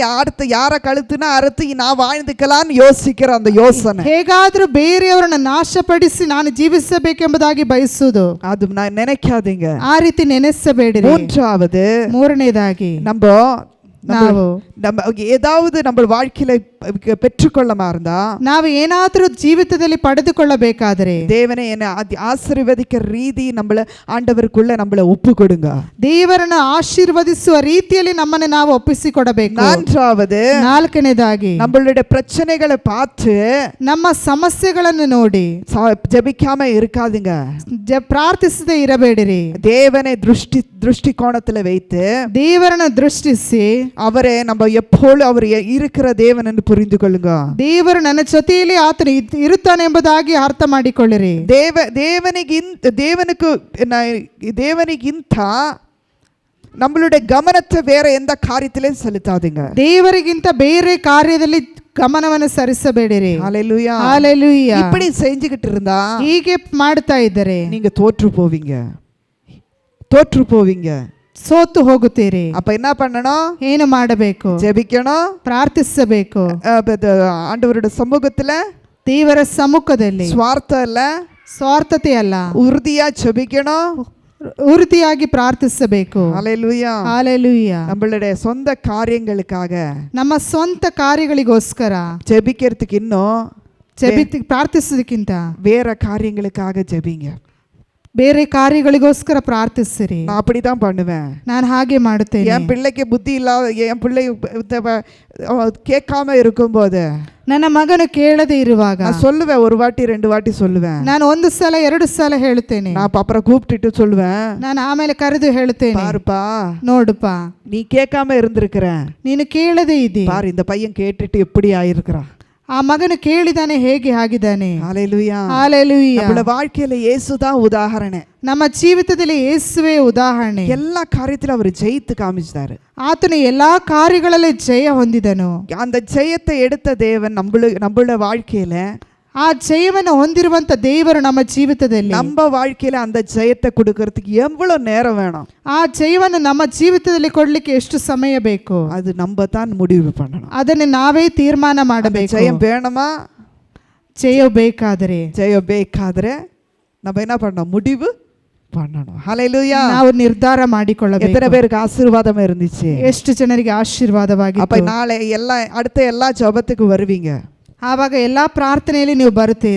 யார கழுத்துனா அறுத்து நான் வாழ்ந்துக்கலாம்னு யோசிக்கிற அந்த யோசனை. ಹೇಗಾದ್ರೂ ಬೇರೆಯವರನ್ನ ನಾಶಪಡಿಸಿ ನಾನು ಜೀವಿಸಬೇಕೆಂಬುದಾಗಿ ಬಯಸುವುದು. ಅದು நினைக்காதீங்க. ಆ ರೀತಿ ನೆನೆಸಬೇಡಿರಿ. ಮೂರನೇದಾಗಿ ನಾವು ஏதாவது நம்ம வாழ்க்கையில பெற்றுக்கொள்ளமா இருந்தா, ನಾವು ಏನಾದರೂ ಜೀವಿತದಲ್ಲಿ ಪಡೆದುಕೊಳ್ಳಬೇಕಾದರೆ தேவனே என்னை ஆசீர்வதிக்கிற ರೀತಿ நம்மள ஆண்டவருக்குள்ள நம்மள ஒப்பு கொடுங்க. ದೇವರನ್ನು ಆಶೀರ್ವದಿಸುವ ರೀತಿಯಲ್ಲಿ ನಮ್ಮನ್ನು ನಾವು ಒಪ್ಪಿಸಿಕೊಡಬೇಕು. ನಾಲ್ಕನೇದಾಗಿ நம்மளுடைய பிரச்சனைகளை பார்த்து ನಮ್ಮ ಸಮಸ್ಯೆಗಳನ್ನು ನೋಡಿ ஜெபிக்காம இருக்காதீங்க. ಪ್ರಾರ್ಥಿಸದೆ ಇರಬೇಡಿರಿ. தேவனை ದೃಷ್ಟಿಕೋನத்துல வைத்து ದೇವರನ್ನು ದೃಷ್ಟಿಸಿ அவரே நம்ம எப்போது அவர் இருக்கிற தேவன் என்று புரிந்து கொள்ளுங்க. ದೇವರು ನನ್ನ ಜೊತೆಯಲ್ಲಿ ಆತನು ಇರುತ್ತಾನೆ ಎಂಬುದಾಗಿ ಅರ್ಥ ಮಾಡಿಕೊಳ್ಳಿರಿ. தேவனுக்கிಂತ நம்மளுடைய கவனத்தை வேற எந்த காரியத்திலும் செலுத்தாதீங்க. ದೇವರಿಗಿಂತ ಬೇರೆ ಕಾರ್ಯದಲ್ಲಿ ಗಮನವನ್ನು ಸರಿಸಬೇಡಿರಿ. ஹல்லேலூயா. ஹல்லேலூயா. இப்படி செஞ்சுக்கிட்டு இருந்தா, ಹೀಗೆ ಮಾಡ್ತಾ ಇದ್ದರೆ நீங்க தோற்று போவீங்க. ಸೋತು ಹೋಗುತ್ತೀರಿ. அப்ப என்ன பண்ணணும்? ಏನು ಮಾಡಬೇಕು? ஜெபிக்கணும், ಪ್ರಾರ್ಥಿಸಬೇಕು. ஆண்டவருடைய சமூகத்துல, ದೇವರ ಸಮ್ಮುಖದಲ್ಲಿ ಸ್ವಾರ್ಥ ಇಲ್ಲ, ಸ್ವಾರ್ಥತೆ ಅಲ್ಲ, ಉறுதியா ஜெபிக்கணும், ಉறுதிಯಾಗಿ ಪ್ರಾರ್ಥಿಸಬೇಕು. ஹல்லேலூயா. ஹல்லேலூயா. நம்மளுடைய சொந்த காரியங்களுக்காக, ನಮ್ಮ ಸ್ವಂತ ಕಾರ್ಯಗಳಿಗೋಸ್ಕರ ஜெபிக்கிறதுக்கு இன்னும் ಪ್ರಾರ್ಥಿಸೋದಕ್ಕಿಂತ வேற காரியங்களுக்காக ஜெபிங்க. ಬೇರೆ ಕಾರ್ಯಗಳಿಗೋಸ್ಕರ ಪ್ರಾರ್ಥಿಸಿರಿ. நான் அப்படிதான் பண்ணுவேன். ನಾನು ಹಾಗೆ ಮಾಡುತ್ತೇನೆ. என் பிள்ளைக்கு புத்தி இல்லாத, என் பிள்ளை கேட்காம இருக்கும்போது, ನನ್ನ ಮಗನು ಕೇಳದೆ ಇರುವಾಗ நான் சொல்லுவேன், 1 வாட்டி 2 வாட்டி சொல்லுவேன். ನಾನು 1 ಸಲ 2 ಸಲ ಹೇಳುತ್ತೇನೆ. நான் அப்புறம் கூப்பிட்டுட்டு சொல்லுவேன், ನಾನು ಆಮೇಲೆ ಕರೆದು ಹೇಳುತ್ತೇನೆ, பாருப்பா, ನೋಡುಪಾ, நீ கேட்காம இருந்திருக்கிற, ನೀನು ಕೇಳದೆ ಇದ್ದಿ, பாரு இந்த பையன் கேட்டுட்டு எப்படி ஆயிருக்கிறான், ಆ ಮಗನು ಕೇಳಿದಾನೆ ಹೇಗೆ ಆಗಿದ್ದಾನೆ. ஹல்லேலூயா. ஹல்லேலೂயா. நம்ம வாழ்க்கையில இயேசு தான் உதாரணம். ನಮ್ಮ ಜೀವಿತದಲ್ಲಿ ಯೇಸುವೇ ಉದಾಹರಣೆ. எல்லா காரியத்திலும் அவர் ஜெயித்து காமிச்சாரு. ಆತನು ಎಲ್ಲಾ ಕಾರ್ಯಗಳಲ್ಲಿ ಜಯ ಹೊಂದಿದನು. அந்த ஜெயத்தை எடுத்த தேவன் நம்மளோட வாழ்க்கையில, ಆ ಜಯವನ್ನು ಹೊಂದಿರುವಂತ ದೇವರು ನಮ್ಮ ಜೀವಿತದಲ್ಲಿ, நம்ம வாழ்க்கையில அந்த ஜெயத்தை கொடுக்கிறதுக்கு எவ்வளவு நேரம் வேணும்? ಆ ಜಯವನ್ನು ನಮ್ಮ ಜೀವಿತದಲ್ಲಿ ಕೊಡ್ಲಿಕ್ಕೆ ಎಷ್ಟು ಸಮಯ ಬೇಕು? அது நம்ம தான் முடிவு பண்ணணும். ಅದನ್ನು ನಾವೇ ತೀರ್ಮಾನ ಮಾಡಬೇಕು. ஜெயம் வேணுமா? ಜಯ ಬೇಕಾದರೆ நம்ம என்ன பண்ணணும்? முடிவு பண்ணணும். ஹalleluya. ನಾವು ನಿರ್ಧಾರ ಮಾಡಿಕೊಳ್ಳಬೇಕು. எத்தனை பேருக்கு ஆசீர்வாதமா இருந்துச்சு? ಎಷ್ಟು ಜನರಿಗೆ ಆಶೀರ್ವಾದವಾಗಿತ್ತು. அப்ப நாளை எல்லா அடுத்த எல்லா ஜெபத்துக்கு வருவீங்க. ಆವಾಗ ಎಲ್ಲಾ ಪ್ರಾರ್ಥನೆಯಲ್ಲಿ ನೀವು ಬರುತ್ತೀರಿ.